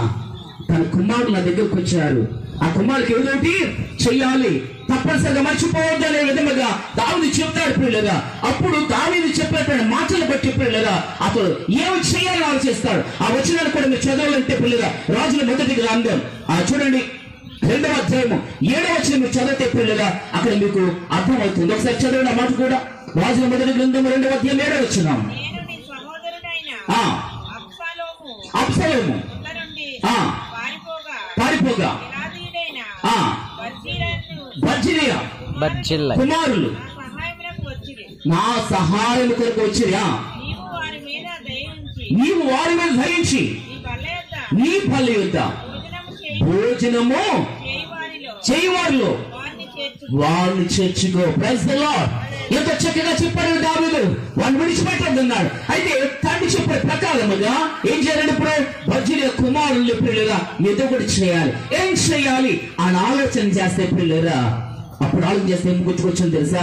తన కుమారుడు నా దగ్గరకు వచ్చారు. ఆ కుమారుడికి ఏదోటి చెయ్యాలి, తప్పనిసరిగా మర్చిపోవద్దు అనే విధముగా దావీదు చెప్తాడు పిల్లగా. అప్పుడు దావీదు చెప్పినటువంటి మాటలు బట్టి పిల్లగా అతడు ఏమి చేయాలని ఆలోచిస్తాడు. ఆ వచనాలు కూడా మీరు చదవాలంటే పిల్లగా రాజుల మొదటి గ్రంథం చూడండి 2వ అధ్యాయము 7వ వచనం మీరు చదివితే పిల్లగా అక్కడ మీకు అర్థమవుతుంది. ఒకసారి చదవండి ఆ మాట కూడా. రాజుల మొదటి గ్రంథం 2వ అధ్యాయం 7వ వచనం. అబ్షాలోము పారిపోగా బర్జిలియా కుమారులు నా సహాయం కొరకు వచ్చిరా, నీవు వారి మీద ధరించి నీ పల్లె యొద్ద భోజనము చేయవారిలో వారిని చేర్చుకో. Praise the lord. ఎంతో చక్కగా చెప్పాడు దావీదు, వాడిని విడిచిపెట్టొద్దన్నాడు. అయితే తండ్రి చెప్పే ప్రకారముగా ఏం చేయాలంటే ఇప్పుడు బర్జిలియా కుమారులు పిల్లగా ఏదో ఒకటి చేయాలి. ఏం చేయాలి అని ఆలోచన చేస్తే పిల్లరా, అప్పుడు ఆలోచన చేస్తే ఏం గుర్తుకొచ్చింది తెలుసా?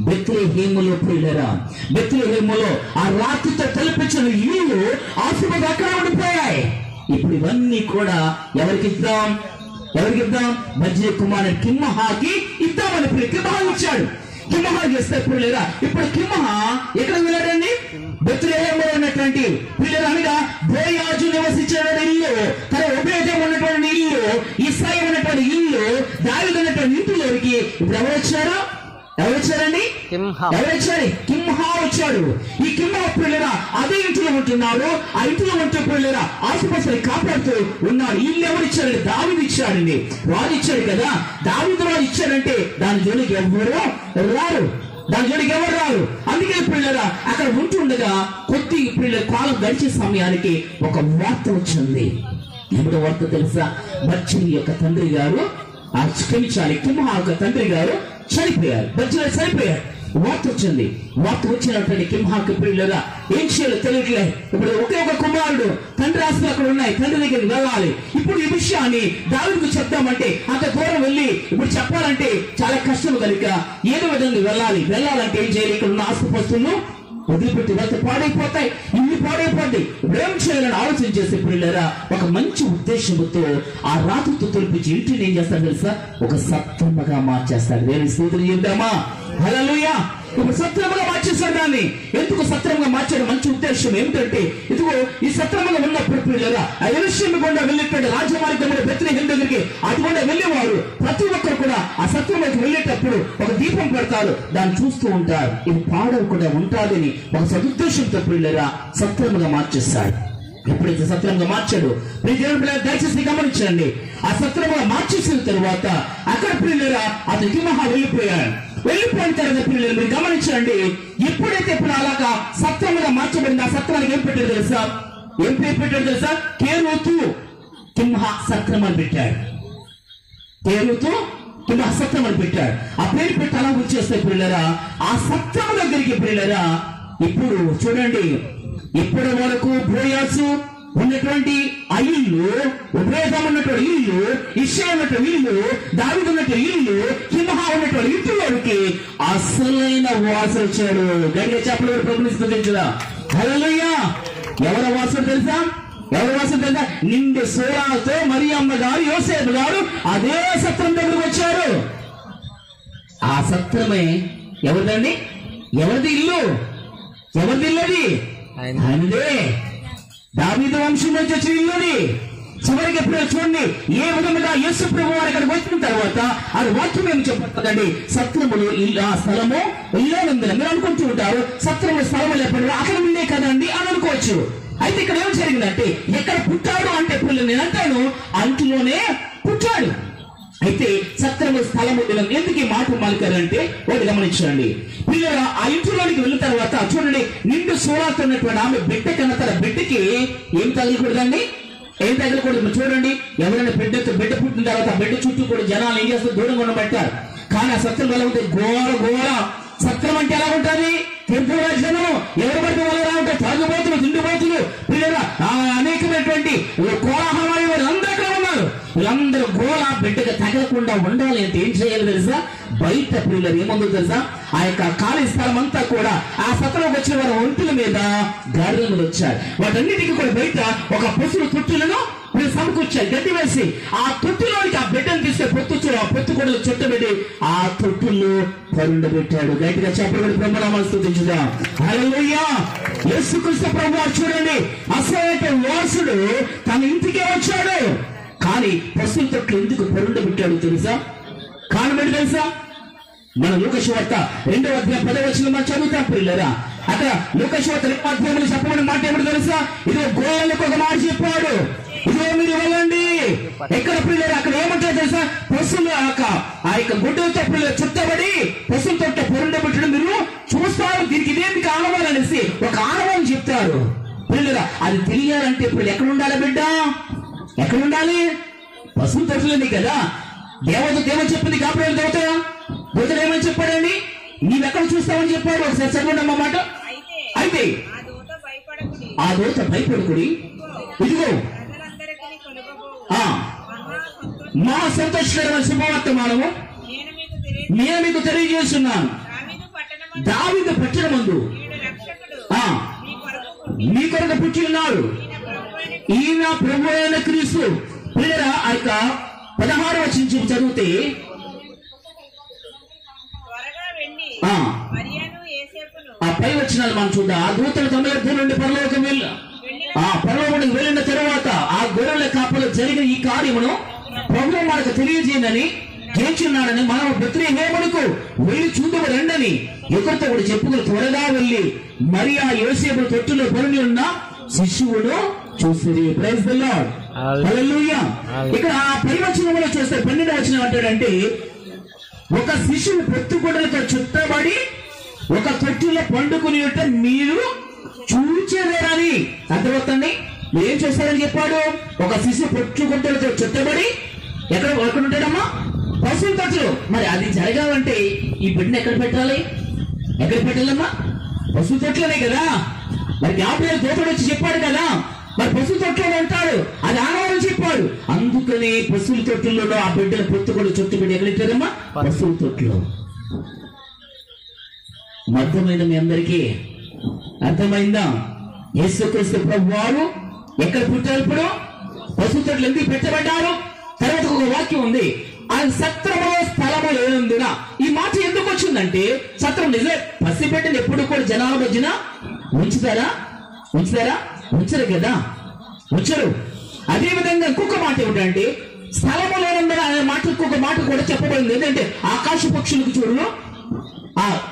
బెత్లెహేములో పిల్లరా, బెత్లెహేములో ఆ రాత్రితో తలపించిన ఇల్లు ఆశీర్వాదం అక్కడ ఉండిపోయాయి. ఇప్పుడు ఇవన్నీ కూడా ఎవరికి ఇద్దాం? బర్జిలియా కుమారుడు కిమ్మహాకి ఇద్దామని కిమ్మహా ఇచ్చాడు. కిమ్మహా చేస్తే పిల్లరా ఇప్పుడు కిమ్మహా ఎక్కడ వెళ్ళాడండి? బెత్లెహేములో ఉన్నటువంటి పిల్లలు అనగా బోయాజు నివసించిన ఇల్లు, తన ఉపయోగం ఉన్నటువంటి ఇల్లు, ఇశ్రాయి ఉన్నటువంటి ఇల్లు, దావీదు ఉన్నటువంటి ఇంటిలోకి ఇప్పుడు ఎవరు వచ్చారండి? కిమ్మహా వచ్చాడు. వచ్చాడు. ఈ కిమ్హా ప్రియులరా అదే ఇంట్లో ఉంటున్నారు. ఆ ఇంట్లో ఉంటే ప్రియులరా ఆసుపత్రి కాపాడుతూ ఉన్నాడు. ఇల్లు ఎవరు ఇచ్చారండి? దావీదు ఇచ్చాడండి. రాజు ఇచ్చాడు కదా, దావీదు రాజు ఇచ్చాడంటే దాని జోలికి ఎవరు రారు, దాని జోలికి ఎవరు రారు. అందుకే ప్రియులరా అక్కడ ఉంటుండగా కొద్ది ప్రియుల కాలం గడిచే సమయానికి ఒక వార్త వచ్చింది. ఏమిటో వార్త తెలుసా? బచ్చని యొక్క తండ్రి గారు క్షమించాలి, కిమ్హా యొక్క తండ్రి గారు చనిపోయారు. బచ్చని చనిపోయారు. వార్త వచ్చింది. వార్త వచ్చినటువంటి కిమ్హాకి ప్రియులరా ఏం చేయాలో తెలియట్లే. ఇప్పుడు ఒకే ఒక కుమారుడు, తండ్రి ఆస్తులు అక్కడ ఉన్నాయి, తండ్రి దగ్గరికి వెళ్ళాలి. ఇప్పుడు ఈ విషయాన్ని దావీదుకు చెప్దామంటే అంత దూరం వెళ్ళి ఇప్పుడు చెప్పాలంటే చాలా కష్టం కనుక ఏదో విధంగా వెళ్ళాలంటే ఏం చేయాలి? ఇక్కడ ఉన్న ఆస్తుపస్తులను వదిలిపెట్టి వెళ్తే పాడైపోతాయి, ఇల్లు పాడైపోతాయి. ఏం చేయాలని ఆలోచన చేసే ప్రియులారా ఒక మంచి ఉద్దేశంతో ఆ రాత్రితో తొలిపించి ఇంటిని ఏం చేస్తాడు తెలుసా? ఒక సత్రముగా మార్చేస్తాడు. దేవుని స్తోత్రం చెప్దామా? హల్లెలూయా. ఇప్పుడు సత్రముగా మార్చేస్తాడు. దాన్ని ఎందుకు సత్రముగా మార్చాడు? మంచి ఉద్దేశం ఏమిటంటే ఇదిగో ఈ సత్రముగా ఉన్నప్పుడు ప్రియులారా ఆ యెరూషలేము గుండా వెళ్ళేటువంటి రాజమార్గంలో బెత్లెహేము దగ్గరికి అది గుండా వెళ్ళేవారు. ప్రతి ఒక్కరు కూడా ఆ సత్రంలోకి వెళ్ళేటప్పుడు ఒక దీపం పెడతారు, దాన్ని చూస్తూ ఉంటారు. ఇది పాడవకుండా ఉంటాదని ఒక సదుద్దేశంతో ప్రియులారా సత్రముగా మార్చేస్తాడు. ఎప్పుడైతే సత్రంగా మార్చాడు దయచేసి గమనించండి. ఆ సత్రముగా మార్చేసిన తరువాత అక్కడ ప్రియులారా అతను కిమ్హా వెళ్ళిపోయిన తర్వాత ప్రియులారా మీరు గమనించండి. ఎప్పుడైతే ఇప్పుడు అలాగా సత్రముగా మార్చబడింది ఆ సత్రానికి ఏం పెట్టాడు తెలుసా? ఏం పేరు పెట్టాడు తెలుసా? కేరుతు కిమ్హా సత్రం అని పెట్టాడు. కేరుతు కిమ్హా సత్రం అని పెట్టాడు. ఆ పేరు పెట్టి అలా వచ్చేస్తే ప్రియులారా ఆ సత్రం దగ్గరికి ప్రియులారా ఇప్పుడు చూడండి, ఇప్పటి వరకు బోయాసు ఉన్నటువంటి ఆ ఇల్లు, ఉపయోగం ఉన్నటువంటి ఇల్లు, ఇషా ఉన్నటువంటి ఇల్లు, దావీదు ఉన్నటువంటి ఇల్లు, కిమ్హా ఉన్నటువంటి ఇంటిలోకి అసలైన వాసన వచ్చాడు. గట్టిగా చెప్పలు ప్రకటిస్తుందా? హల్లెలూయా. ఎవరి వాసన తెలుసా? నిండు సోరాతో మరియమ్మ గారు యోసేపు గారు అదే సత్రం దగ్గరకు వచ్చారు. ఆ సత్రమే ఎవరిదండి? ఎవరిది ఇల్లు? ఎవరిది ఇల్లది? ఆయనదే. దావీదు వంశం నుంచి వచ్చిన ఇల్లుది. చివరికి ఎప్పుడైనా చూడండి ఏ విధంగా యేసు ప్రభువు వారు ఇక్కడికి వచ్చిన తర్వాత అది వాక్యం ఏమి చెప్పండి? సత్రములు ఇల్లు, ఆ స్థలము ఇల్లేనందున మీరు అనుకుంటూ ఉంటారు సత్రములు స్థలము లేకపోతే అక్కడ ఉండే కదండి అని అనుకోవచ్చు. అయితే ఇక్కడ ఏం జరిగిందంటే ఎక్కడ పుట్టాడు అంటే ఇప్పుడు నేను అంటాను అంటులోనే పుట్టాడు. అయితే సత్రము స్థలము ఎందుకు ఈ మాట మాలికారంటే ఒకటి గమనించండి. పిల్లలు ఆ ఇంట్లోనికి వెళ్ళిన తర్వాత చూడండి నిండు సోలాతో ఉన్నటువంటి ఆమె బిడ్డ కన్నా తన బిడ్డకి ఏం తగలకూడదండి? ఏం తగలకూడదు. చూడండి ఎవరైనా బిడ్డ పుట్టిన తర్వాత ఆ బిడ్డ చుట్టూ కూడా జనాలు ఏం చేస్తారు? దూరంగా ఉండబట్టారు. కానీ ఆ సత్రం ఎలా ఉంటుంది? ఘోర సత్రం అంటే ఎలా ఉంటుంది? జనం ఎవరు పడితే వాళ్ళు ఎలా ఉంటారు? తాగుబోతులు, తిండిపోతులు, పిల్లలు అనేకమైనటువంటి కోలాహలమైన వాళ్ళందరూ ఉన్నారు. వీళ్ళందరూ గోళ బిడ్డగా తగలకుండా ఉండాలి అంటే ఏం చేయాలి తెలుసా? బయట పిల్లలు ఏముందో తెలుసా? ఆ యొక్క ఖాళీ స్థలం అంతా కూడా ఆ సత్రంలోకి వచ్చిన వారి ఒంటుల మీద గాడిదలు వచ్చారు. వాటన్నిటికీ కూడా బయట ఒక పశువుల తొట్టులను సమకూర్చారు, గడ్డి వేసి ఆ తొట్టులోనికి ఆ బిడ్డను తీసుకొని ఆ పొత్తు కూడా చుట్టబెట్టి ఆ తొట్టుల్లో పరుండబెట్టాడు. గట్టిగా చెప్పబడి బ్రహ్మనామాలు స్తుతించుదాం. హల్లెలూయా. యేసుక్రీస్తు ప్రభువు చూడండి అసలైన వారసుడు తన ఇంటికే వచ్చాడు. కానీ పశువుల తొట్లు ఎందుకు పరుండబెట్టాడు తెలుసా? కారణం ఏంటి తెలుసా? మన లూకా సువార్త 2వ అధ్యాయం 10వ వచనం మనం చదువుతాం పిల్లరా. అక్కడ లూకా సువార్త 2వ అధ్యాయంలో చెప్పబడిన మాట ఏమిటి తెలుసా? ఇదో గోళ్ళకు ఒక మాట చెప్పాడు, ఇదే మీరు వెళ్ళండి. ఎక్కడ పిల్లలు అక్కడ ఏమంటారు తెలుసా? పశువులు ఆ యొక్క గుడ్డలతో పిల్లలు చుట్టబడి పశువుల తొట్ట పొరుండబెట్టడం మీరు చూస్తారు. దీనికి ఇదేందుకు ఆనవాలనేసి ఒక ఆనవాలని చెప్తారు. పిల్లరా అది తెలియాలంటే ఇప్పుడు ఎక్కడ ఉండాలి? బిడ్డ ఎక్కడ ఉండాలి? పశువుల తొట్టులని కదా. దేవత చెప్పింది గాబ్రియలు దూతడు ఏమని చెప్పాడండి? నీవెక్కడ చూస్తావని చెప్పాడు. ఒకసారి చదవండి అన్నమాట. అయితే ఆ దూత భయపడుకుడి, ఇదిగో మా సంతోషకరమైన శుభవర్తమానము నేను మీకు తెలియజేస్తున్నాను. దావీదు పట్టణమందు మీ కొరకు పుట్టి ఉన్నాడు. ఈయన ప్రభు అయిన క్రీస్తు. పిల్లరా ఆ యొక్క 16వ వచనం చదివితే ఆ పై వచనాలు మనం చూద్దాం. ఆ దూతలు తమ నుండి పరలోకం వెళ్ళిన తరువాత ఆ గొర్రెల కాపలో జరిగిన ఈ కార్యమును ప్రభువు మనకు తెలియజేయనని చేర్చున్నాడని మనం బెత్లెహేమునకు వెళ్ళి చూద్దాము రండని ఒకరితో కూడా చెప్పుకుని త్వరగా వెళ్ళి మరియా యోసేపు తొట్టులో పరుని ఉన్న శిశువును చూసిరి. ప్రైజ్ ది లార్డ్, హల్లెలూయా. ఇక్కడ ఆ పై వచనంలో చూస్తే 12వ వచనం అంటాడంటే, ఒక శిశువు పొత్తుగుడ్డలతో చుట్టబడి ఒక తొట్టిలో పండుకుని ఉంటే మీరు చూచేదేరని. అర్థమవుతుంది? ఏం చేస్తారని చెప్పాడు? ఒక శిశువు పొత్తుగుడ్డలతో చుట్టబడి ఎక్కడ ఉంటాడమ్మా? పశువుల తొట్టులో. మరి అది జరగాలంటే ఈ బిడ్డను ఎక్కడ పెట్టాలి? ఎక్కడ పెట్టాలమ్మా? పశువు తొట్లోనే కదా. మరి గాబ్రియలు దూతడు వచ్చి చెప్పాడు కదా, మరి పశువు తొట్టులో ఉంటాడు, అది ఆనవారం చెప్పాడు. అందుకని పశువుల తొట్టుల్లో ఆ బిడ్డను పొత్తుకొని చుట్టుబడి ఎక్కడ ఇచ్చారమ్మా? పశువుల తొట్టులో. అర్థమైందా మీ అందరికీ? అర్థమైందా? యేసుక్రీస్తు ప్రభువారు ఎక్కడ పుట్టారు? ఇప్పుడు పశువుల తొట్టులు ఎందుకు పెట్టబడ్డారు? తర్వాత ఒక వాక్యం ఉంది, ఆయన సత్రములో స్థలము లేనందున. ఈ మాట ఎందుకు వచ్చిందంటే, సత్రం నిజమే, పసిబిడ్డను ఎప్పుడు కూడా జనాల మధ్యన ఉంచుతారా? ఉంచరు కదా, ఉంచరు. అదే విధంగా ఇంకొక మాట ఏమిటంటే, స్థలము లేనందున అనే మాట ఇంకొక మాట కూడా చెప్పబడింది. ఏంటంటే ఆకాశ పక్షులకు చూడను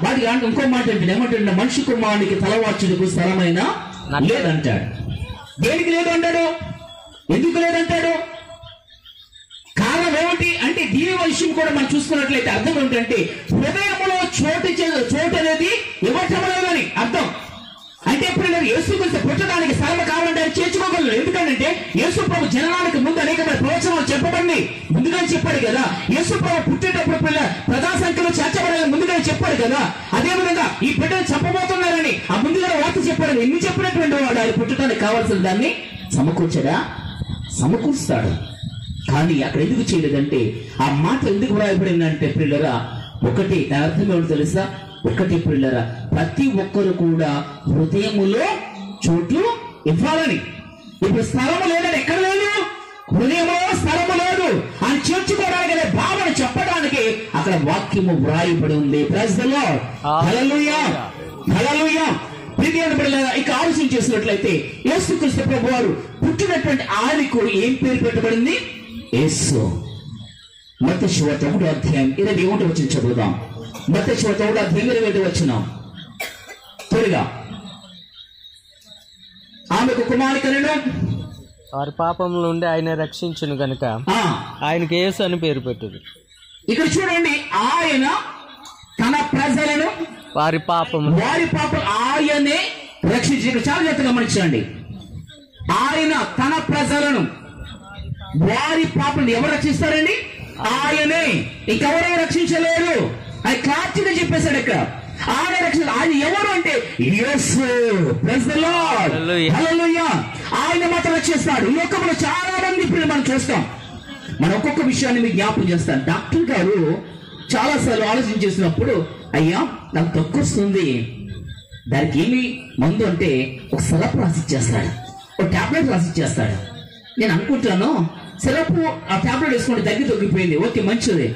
వాటికి ఇంకో మాట ఏంటంటే ఏమంటే, మనిషి కుమారునికి తలవార్చుటకు స్థలమైనా లేదంటాడు. దేనికి లేదు అంటాడు? ఎందుకు లేదంటాడు? కారణం ఏమిటి అంటే, దీని విషయం కూడా మనం చూసుకున్నట్లయితే అర్థం ఏమిటంటే, హృదయంలో చోటు అనేది ఇవ్వటం లేదని అర్థం. అంటే ఇప్పుడు నేను యేసుక్రీస్తు పుట్టడానికి స్థలం కావాలంటే అది చేర్చుకోగలను. ఎందుకంటే యేసు ప్రభు జననానికి ముందు అనేకమైన ప్రవచనాలు చెప్పబడి ముందుగానే చెప్పాడు కదా. యేసు ప్రభు పుట్టేటప్పుడు ప్రజా సంఖ్యలో చేర్చబడాలని ముందుగానే చెప్పాడు కదా. అదేవిధంగా ఈ బిడ్డను చెప్పబోతున్నారని ఆ ముందుగా వార్త చెప్పాడు. ఎన్ని చెప్పినటువంటి వాడు ఆయన పుట్టడానికి కావాల్సిన దాన్ని సమకూర్చడా? సమకూరుస్తాడు. కానీ అక్కడ ఎందుకు చేయలేదంటే, ఆ మాట ఎందుకు వ్రాయబడిందంటే పిల్లరా, ఒకటి దాని అర్థం ఏమిటో తెలుసా? ఒకటి పిల్లరా, ప్రతి ఒక్కరు కూడా హృదయములో చోటు ఇవ్వాలని. ఇప్పుడు స్థలము లేదని ఎక్కడ లేదు? హృదయంలో స్థలము లేదు అని చేర్చుకోవడానికి అనే భావన చెప్పడానికి అక్కడ వాక్యము వ్రాయబడి ఉంది. ప్రైజ్ ది లార్డ్, హల్లెలూయా, హల్లెలూయా. ప్రియమైన బిడ్డలారా, ఇక ఆలోచన చేసినట్లయితే యేసుక్రీస్తు ప్రభువారు పుట్టినటువంటి ఆయనకు ఏం పేరు పెట్టబడింది? యేసు. మత్తయి సువార్త 1వ అధ్యాయం 21వ వచనం చదువుదాం. మత్తయి సువార్త 1వ అధ్యాయం 21వ వచనం. త్వరగా. ఆమెకు కుమారుని కనెను, వారి పాపముల నుండి ఆయన రక్షించును గనుక ఆయనకి యేసు అని పేరు పెట్టింది. ఇక్కడ చూడండి, ఆయన తన ప్రజలను వారి పాపం ఆయనే రక్షించి. ఇక్కడ చాలా జాగ్రత్తగా గమనించండి. ఆయన తన ప్రజలను వారి పాపలను ఎవరు రక్షిస్తారండి? ఆయనే, ఇంకెవరో రక్షించలేరు. ఆయన క్లారిటీగా చెప్పేశాడు ఇక్కడ. ఆయన రక్షించారు. ఆయన ఎవరు అంటే యేసు. ప్రైజ్ ది లార్డ్, హల్లెలూయా. ఆయన మాత్రం రక్షిస్తాడు. ఈ లోకంలో చాలా మంది ఇప్పుడు మనం చూస్తాం. మనం ఒక్కొక్క విషయాన్ని మీకు జ్ఞాపకం చేస్తాను. డాక్టర్ గారు చాలా సార్లు ఆలోచన చేసినప్పుడు, అయ్యా నాకు తక్కువ వస్తుంది, దానికి ఏమి మందు అంటే ఒక సిరప్ రాసిచ్చేస్తాడు, ఒక టాబ్లెట్ రాసిచ్చేస్తాడు. నేను అనుకుంటాను, సిరప్ ఆ టాబ్లెట్ వేసుకుంటే తగ్గిపోయింది, ఓకే మంచిది.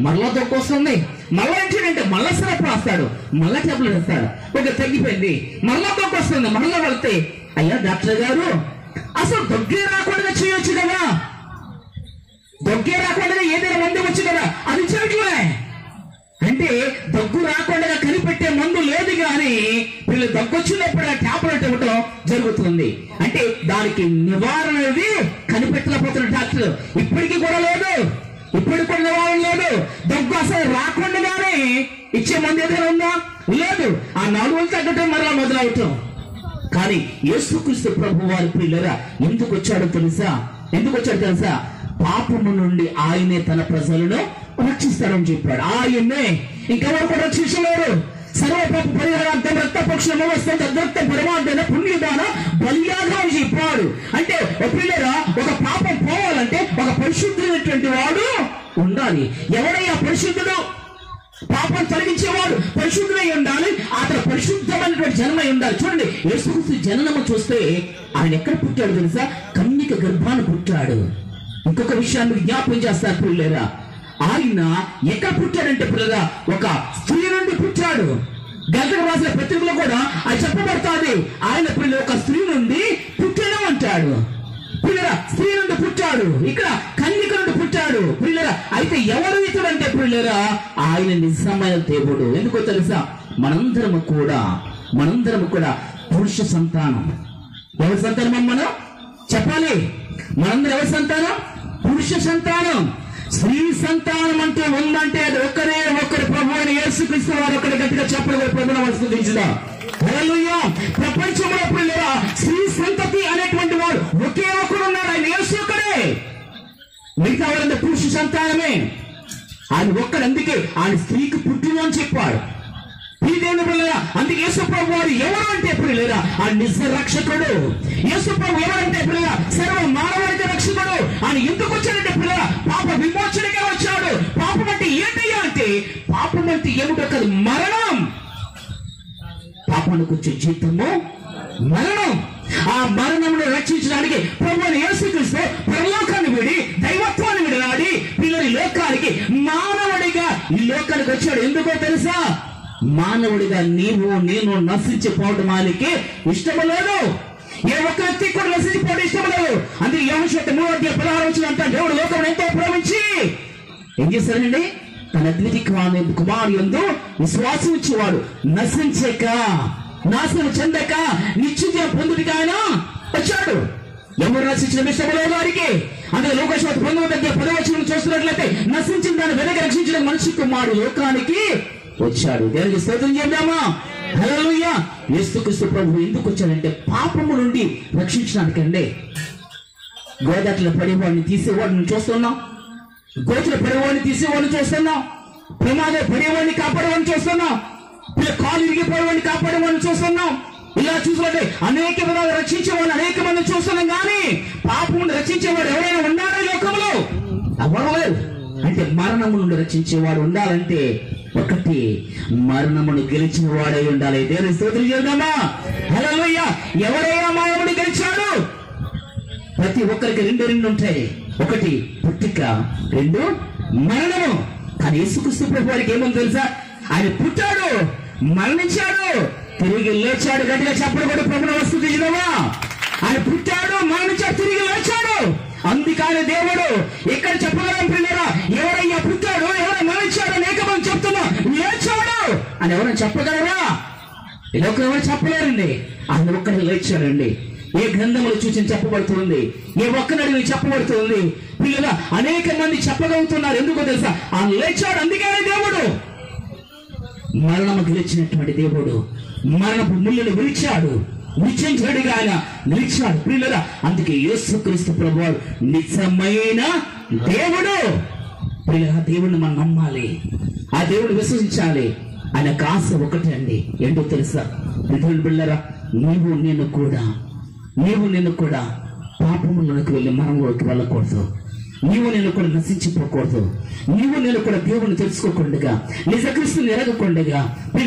మళ్ళా తక్కువ వస్తుంది, మళ్ళా ఏంటంటే మళ్ళా సిరప్ రాస్తాడు, మళ్ళా టాబ్లెట్ వేస్తాడు, ఓకే తగ్గిపోయింది. మళ్ళా తక్కువ వస్తుంది, మళ్ళా వెళ్తే, అయ్యా డాక్టర్ గారు అసలు దగ్గే రాకుండా చేయొచ్చు కదా, దగ్గే రాకుండా ఏదైనా మందు వచ్చు కదా, అది చేయట్లే. అంటే దగ్గు రాకుండా కనిపెట్టే మందు లేదు, కానీ వీళ్ళు దగ్గు వచ్చినప్పుడు ఆ టాబ్లెట్ ఇవ్వటం జరుగుతుంది. అంటే దానికి నివారణ అనేది కనిపెట్టలేకపోతున్న డాక్టర్. ఇప్పటికీ కూడా లేదు, ఇప్పటికి కూడా నివారణ లేదు. దగ్గు అసలు రాకుండానే ఇచ్చే మందు ఏదైనా ఉందా? లేదు. ఆ నడువులు తగ్గటం మరలా మొదలవటం. కానీ యేసుక్రీస్తు ప్రభు వారి పిల్లరా ఎందుకు వచ్చాడో తెలుసా? పాపము నుండి ఆయనే తన ప్రజలను రక్షిస్తారని చెప్పాడు. ఆయన్నే, ఇంకెవరు కూడా రక్షించలేరు. సర్వ పాప పరిహారార్థం రక్త పక్షుల రక్త పరమార్థమైన పుణ్యదాన బలియాగం అని చెప్పాడు. అంటే ఒక పిల్లరా, ఒక పాపం పోవాలంటే ఒక పరిశుద్ధుడైనటువంటి వాడు ఉండాలి. ఎవడయ్యా పరిశుద్ధుడు? పాపం తొలగించేవాడు పరిశుద్ధుడై ఉండాలి. అతను పరిశుద్ధమైనటువంటి జన్మై ఉండాలి. చూడండి, యేసుక్రీస్తు జననము చూస్తే ఆయన ఎక్కడ పుట్టాడు తెలుసా? కన్యక గర్భాన్ని పుట్టాడు. ఇంకొక విషయాన్ని జ్ఞాపకం చేస్తారు పిల్లరా, ఆయన ఎక్కడ పుట్టాడంటే పిల్లగా ఒక స్త్రీ నుండి పుట్టాడు. గల్తకు రాసిన పత్రికలో కూడా అది చెప్పబడుతుంది. ఆయన పిల్ల ఒక స్త్రీ నుండి పుట్టాడు అంటాడు. పిల్లరా, స్త్రీ నుండి పుట్టాడు. ఇక్కడ కన్యక నుండి పుట్టాడు ప్రియులరా. అయితే ఎవరు ఇతడు అంటే ప్రియులరా, ఆయన నిజమైన దేవుడు. ఎందుకో తెలుసా, మనందరము కూడా పురుష సంతానం. ఎవరి సంతానం మనం చెప్పాలి? మనందరం ఎవరి సంతానం? పురుష సంతానం. స్త్రీ సంతానం అంటూ ఉందంటే అది ఒక్కరు ప్రభు అయిన యేసుక్రీస్తు వారు ఒకటి గట్టిగా చెప్పడం ప్రభుత్వం వస్తుందా. హల్లెలూయా. ప్రపంచంలో ప్రియులరా స్త్రీ సంతతి అనేటువంటి వాడు ఒకే ఒకడు ఉన్నాడు, ఆయన యేసు ఒక్కడే. మిగతా వాళ్ళంతా పురుష సంతానమే. ఆయన ఒక్కడు, అందుకే ఆయన స్త్రీకి పుట్టును అని చెప్పాడు. అందుకే యేసు ప్రభు వారు ఎవరు అంటే ప్రియులరా, ఆ నిజ రక్షకుడు. యేసు ప్రభు ఎవరంటే ప్రియులరా, సర్వ మానవాళిక రక్షకుడు. ఆయన ఎందుకు వచ్చాడంటే ప్రియులరా, పాప విమోచనగా వచ్చాడు. పాపం అంటే ఏంటయ్యా అంటే, పాపం అంటే ఏమిటో కాదు, మరణం. పాపానికి వచ్చే జీతము మరణం. ఆ మరణమును రక్షించడానికి ప్రభువైన యేసుక్రీస్తు పరలోకాన్ని విడి దైవత్వాన్ని విడనాడి పిల్లలు లోకానికి మానవుడిగా ఈ లోకానికి వచ్చాడు. ఎందుకో తెలుసా, మానవుడిగా నీవు నేను నశించిపోవడం ఆయనకి ఇష్టం లేదు. ఏ ఒక్క వ్యక్తి కూడా నశించిపోవడం ఇష్టం లేదు. అందుకే యోహాను 3:16 అంటాడు, దేవుడు లోకం ఎంతో ప్రేమించి ఏం చేశారండి, తన అద్వితీయ కుమారుడు యందు విశ్వాసం ఇచ్చేవాడు నశించక నాశనం చెందక నిత్యజీవం పొందుటకు ఆయన వచ్చాడు. ఎవరు నశించడం ఇష్టం లేదు వారికి. అందుకే లోకస్వార్థ 9:10 చూస్తున్నట్లయితే నశించిన దాన్ని వెనక రక్షించడం మనిషి కుమారుడు లోకానికి వచ్చాడు. దేవునికి స్తోత్రం చేద్దామా. హల్లెలూయా. యేసుక్రీస్తు ప్రభు ఎందుకు వచ్చాడంటే పాపము నుండి రక్షించడానికండి. గోదాట్లో పడేవాడిని తీసేవాడిని చూస్తున్నాం, గోతులు పడేవాడిని తీసేవాడిని చూస్తున్నాం, ప్రమాదం పడేవాడిని కాపాడేవాడిని చూస్తున్నాం, కాలు ఇరిగిపోయేవాడిని కాపాడేవాడిని చూస్తున్నాం. ఇలా చూసుకుంటే అనేక విధాలు రక్షించేవాడిని అనేక మంది చూస్తున్నాం. కానీ పాపమును రక్షించేవాడు ఎవరైనా ఉన్నారా లోకంలో? ఎవరు లేరు. అంటే మరణము నుండి రక్షించేవాడు ఉండాలంటే ఒకటి, మరణమును గెలిచిన వాడై ఉండాలి. దేవుని స్తోత్రం చేద్దామా. హల్లెలూయా. ఎవరైనా మరణమును గెలిచాడు? ప్రతి ఒక్కరికి రెండు ఉంటాయి. ఒకటి పుట్టుక, రెండు మరణము. కానీ యేసుక్రీస్తు ప్రభు వారికి ఏమని తెలుసా, ఆయన పుట్టాడు, మరణించాడు, తిరిగి లేచాడు. గట్టిగా చెప్పడం కూడా ప్రభుత్వం వస్తుంది. ఆయన పుట్టాడు, మరణించాడు, తిరిగి లేచాడు. అందుకని దేవుడు ఇక్కడ చెప్పగలం పిల్లరా, ఎవరయ్యా పుట్టాడు, ఎవరు మరణించాడు అనేక మంది చెప్తున్నా, లేచాడు అని ఎవరైనా చెప్పగలరా? ఇలా ఎవరు చెప్పలేరండి. ఆయన ఒక్కడే లేచాడండి. ఏ గ్రంథములు చూసి చెప్పబడుతుంది, ఏ ఒక్కనడిని చెప్పబడుతుంది. పిల్లల అనేక మంది చెప్పగలుగుతున్నారు. ఎందుకో తెలుసా, ఆయన లేచాడు. అందుకనే దేవుడు మరణము గెలిచినటువంటి దేవుడు మరణపు ముళ్ళను విరిచాడు, నిశ్చయించాడుగా ఆయన నిలిచాడు. పిల్లల అందుకే యేసుక్రీస్తు ప్రభువాడు నిజమైన దేవుడు. పిల్లల దేవుడిని మనం నమ్మాలి, ఆ దేవుడిని విశ్వసించాలి. ఆయన ఆశ ఒకటే అండి, ఏంటో తెలుసా పిల్లరా, నీవు నేను కూడా పాపములోకి వెళ్ళి మరణంలోకి వెళ్ళకూడదు. నీవు నేను కూడా నశించిపోకూడదు. నీవు నేను కూడా దేవుని తెలుసుకోకుండా, నిజక్రీస్తుని ఎరగకుండా,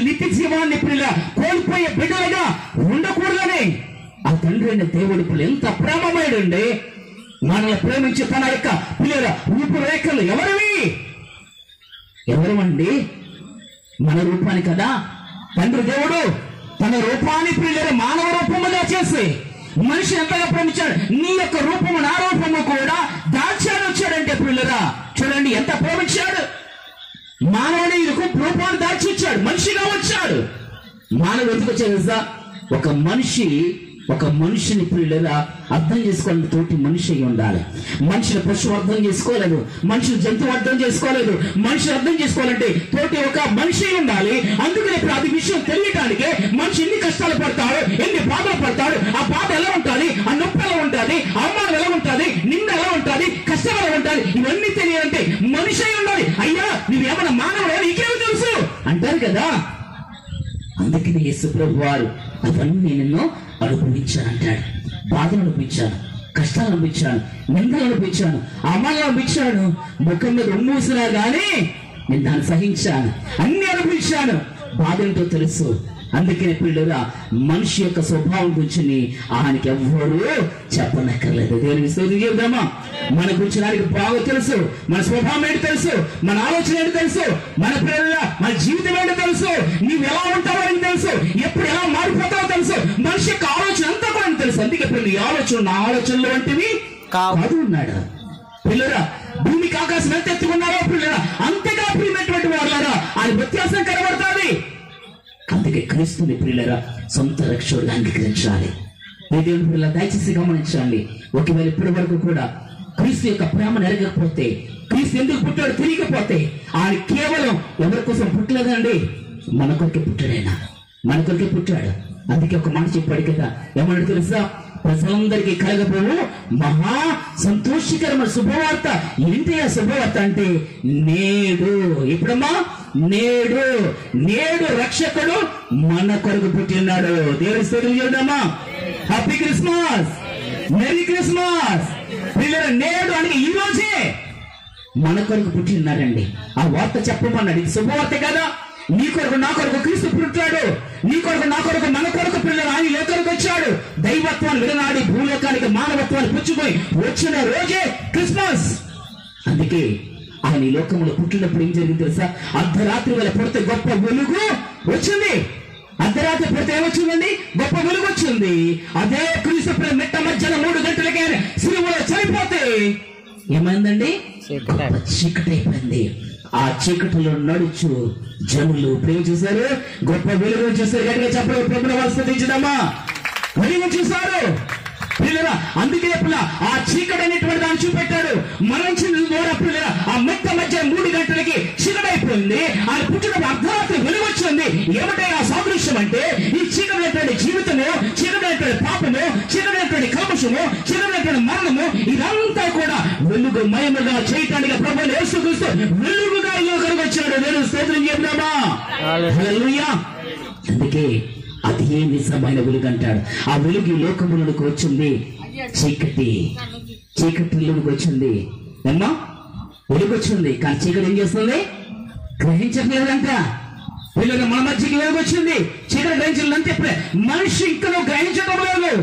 నిత్య జీవాన్ని పిల్ల కోల్పోయే బిడ్డలుగా ఉండకూడదని ఆ తండ్రి అయిన దేవుడి పిల్ల ఎంత ప్రేమమయుడండి. మనల్ని ప్రేమించి తన యొక్క పిల్లల రూపురేఖలు ఎవరమండి? మన రూపాన్ని కదా తండ్రి దేవుడు తన రూపాన్ని పిల్లలు మానవ రూపముగా చేసి మనిషి ఎంతగా ప్రేమించాడు. నీ యొక్క రూపము నా రూపము కూడా దాచాడు వచ్చాడంటే పిల్లరా, చూడండి ఎంత ప్రేమించాడు. మానవుని రూపాన్ని దాచి వచ్చాడు, మనిషిగా వచ్చాడు. మానవుడు ఎందుకు వచ్చాడు? ఒక మనిషిని పిల్లరా అర్థం చేసుకోవాలంటే తోటి మనిషి అయి ఉండాలి. మనిషిని పశువు అర్థం చేసుకోలేదు, మనిషిని జంతువు అర్థం చేసుకోలేదు. మనిషిని అర్థం చేసుకోవాలంటే తోటి ఒక మనిషి అయి ఉండాలి. అందుకని ఇప్పుడు అది విషయం తెలియటానికి మనిషి ఎన్ని కష్టాలు పడతాడు, ఎన్ని బాధలు పడతాడు, ఆ బాధ ఎలా ఉంటుంది, ఆ నొప్పి ఎలా ఉంటుంది, అవమానం ఎలా ఉంటుంది, నింద ఎలా ఉంటుంది, కష్టం ఎలా ఉంటుంది, ఇవన్నీ తెలియాలంటే మనిషి అయి ఉండాలి. అయ్యా నువ్వేమన్నా మానవుడు నీకేమో తెలుసు అంటారు కదా. అందుకని యేసు ప్రభు వారు అవన్నీ నిన్ను అనుభవించానంటాడు. బాధలు అనిపించాను, కష్టాలు అనిపించాను, నిందలు అనిపించాను, అవమానాలు అనిపించాను, ముఖం మీద ఉమ్మూసినా గానీ నేను దాన్ని సహించాను, అన్ని అనిపించాను. బాధ ఏంటో తెలుసు. అందుకనే పిల్లరా మనిషి యొక్క స్వభావం గురించి ఆయనకి ఎవ్వరూ చెప్పనక్కర్లేదు. దేవునికి స్తోత్రం చేద్దామా. మన గురించి ఆయనకి బాగా తెలుసు. మన స్వభావం ఏంటి తెలుసు, మన ఆలోచన ఏంటి తెలుసు, మన పిల్లల మన జీవితం ఏంటో తెలుసు, నీవు ఎలా ఉంటావో అని తెలుసు, ఎప్పుడు ఎలా మారిపోతావో తెలుసు. మనిషి యొక్క ఆలోచన అంతా కూడా తెలుసు. అందుకే పిల్లలు ఈ ఆలోచన నా ఆలోచనలు వంటివి కాదు ఉన్నాడు. పిల్లరా భూమికి ఆకాశం ఎంత ఎత్తుకున్నారో పిల్లరా అంతగా ప్రియమైనటువంటి వాళ్ళరా అది వ్యత్యాసం కనబడుతుంది. అందుకే క్రీస్తుని ప్రియులరా సొంత రక్షకుడిగా అంగీకరించాలి. మీ దేవుని పిల్లల దయచేసి గమనించండి. ఒకవేళ ఇప్పటి వరకు కూడా క్రీస్తు యొక్క ప్రేమను ఎరగకపోతే, క్రీస్తు ఎందుకు పుట్టాడు తెలియకపోతే, ఆయన కేవలం ఎవరి కోసం పుట్టలేదండి, మన కొరికే పుట్టాడైనా, మన కొరికే పుట్టాడు. అందుకే ఒక మాట చెప్పాడు కదా, ఏమన్నా తెలుసా, ప్రజలందరికీ కలగబోవు మహా సంతోషకరమైన శుభవార్త. ఏంటి ఆ శుభవార్త అంటే నేడు, ఎప్పుడమ్మా నేడు, నేడు రక్షకుడు మన కొరకు పుట్టినాడు. దేవుడి స్తోత్రం చేద్దామా. Happy Christmas, merry Christmas. పిల్లలు నేడు అని ఈ రోజే మన కొరకు పుట్టినాడండి. ఆ వార్త చెప్పమన్నాడు. ఇది శుభవార్త కదా. నీ కొరకు నా కొరకు క్రీస్తు పుట్టాడు, నీ కొరకు నా కొరకు మన కొరకు పిల్లలు ఆయన లోకానికి వచ్చాడు. దైవత్వాన్ని విడనాడి భూలోకానికి మానవత్వాన్ని పుచ్చుకొని వచ్చిన రోజే క్రిస్మస్. అందుకే ఆయన ఈ లోకంలో పుట్టినప్పుడు ఏం జరిగింది తెలుసా, అర్ధరాత్రి వేళ పుడితే గొప్ప వెలుగు వచ్చింది. అర్ధరాత్రి పుడితే ఏమొచ్చిందండి, గొప్ప వెలుగు వచ్చింది. అదే క్రీస్తు మిట్ట మధ్యాహ్నం 3 గంటలకే సిలువలో చనిపోతే ఏమైందండి, చీకటి అయిపోయింది. ఆ చీకటిలో నడుచు జనులు ప్రేమ చూశారు, గొప్ప వెలుగు చూశారు. గట్టిగా చెప్పడం ప్రభుత్వ వస్తుందామా, వెలుగు చూశారు పిల్లరా. అందుకే పిల్ల ఆ చీకటి అనేటువంటి దాన్ని చూపెట్టాడు. మరణించిన ద్వారా పిల్లల ఆ మెట్ట మధ్య 3 గంటలకి చీకటి అయిపోయింది. ఆయన పుట్టినప్పుడు అర్ధరాత్రి వెలుగు వచ్చింది. ఏమంటే ఆ సాదృశ్యం అంటే ఈ చీకటి జీవితము, చీకటి పాపము, చీకటి కల్మషము, చీకటి మరణము, ఇదంతా కూడా వెలుగు మయముగా చేయటానికి ప్రభువు యేసుక్రీస్తు వెలుగుగా లోకానికి వచ్చాడు. నేను స్తోత్రం చెప్తామా. హల్లెలూయా. అందుకే అదే నిజమైన వెలుగు అంటాడు. ఆ వెలుగు లోకములకు వచ్చింది, చీకటిలోకి వచ్చింది. ఏమ్మా వెలుగు వచ్చింది, కానీ చీకటి ఏం చేస్తుంది, గ్రహించట్లేదంట. పిల్లలు మన మధ్యకి వెలుగు వచ్చింది, చీకటి గ్రహించాలంటే మనిషి ఇంకా గ్రహించడం లేదు.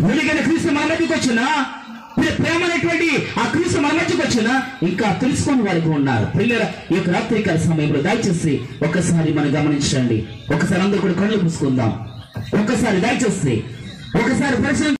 వెలుగైన క్రీస్తు మన మధ్యకి వచ్చినా, ప్రేమ అనేటువంటి ఆ క్రీస్తు మన మధ్యకి వచ్చినా ఇంకా తెలుసుకుని వారికి ఉన్నారు. పిల్లల ఈ యొక్క రాత్రికాల సమయంలో దయచేసి ఒకసారి మనం గమనించండి. ఒకసారి అందరూ కూడా కళ్ళు పూసుకుందాం. ఒకసారి దయచేసి ఒకసారి పరిశీలన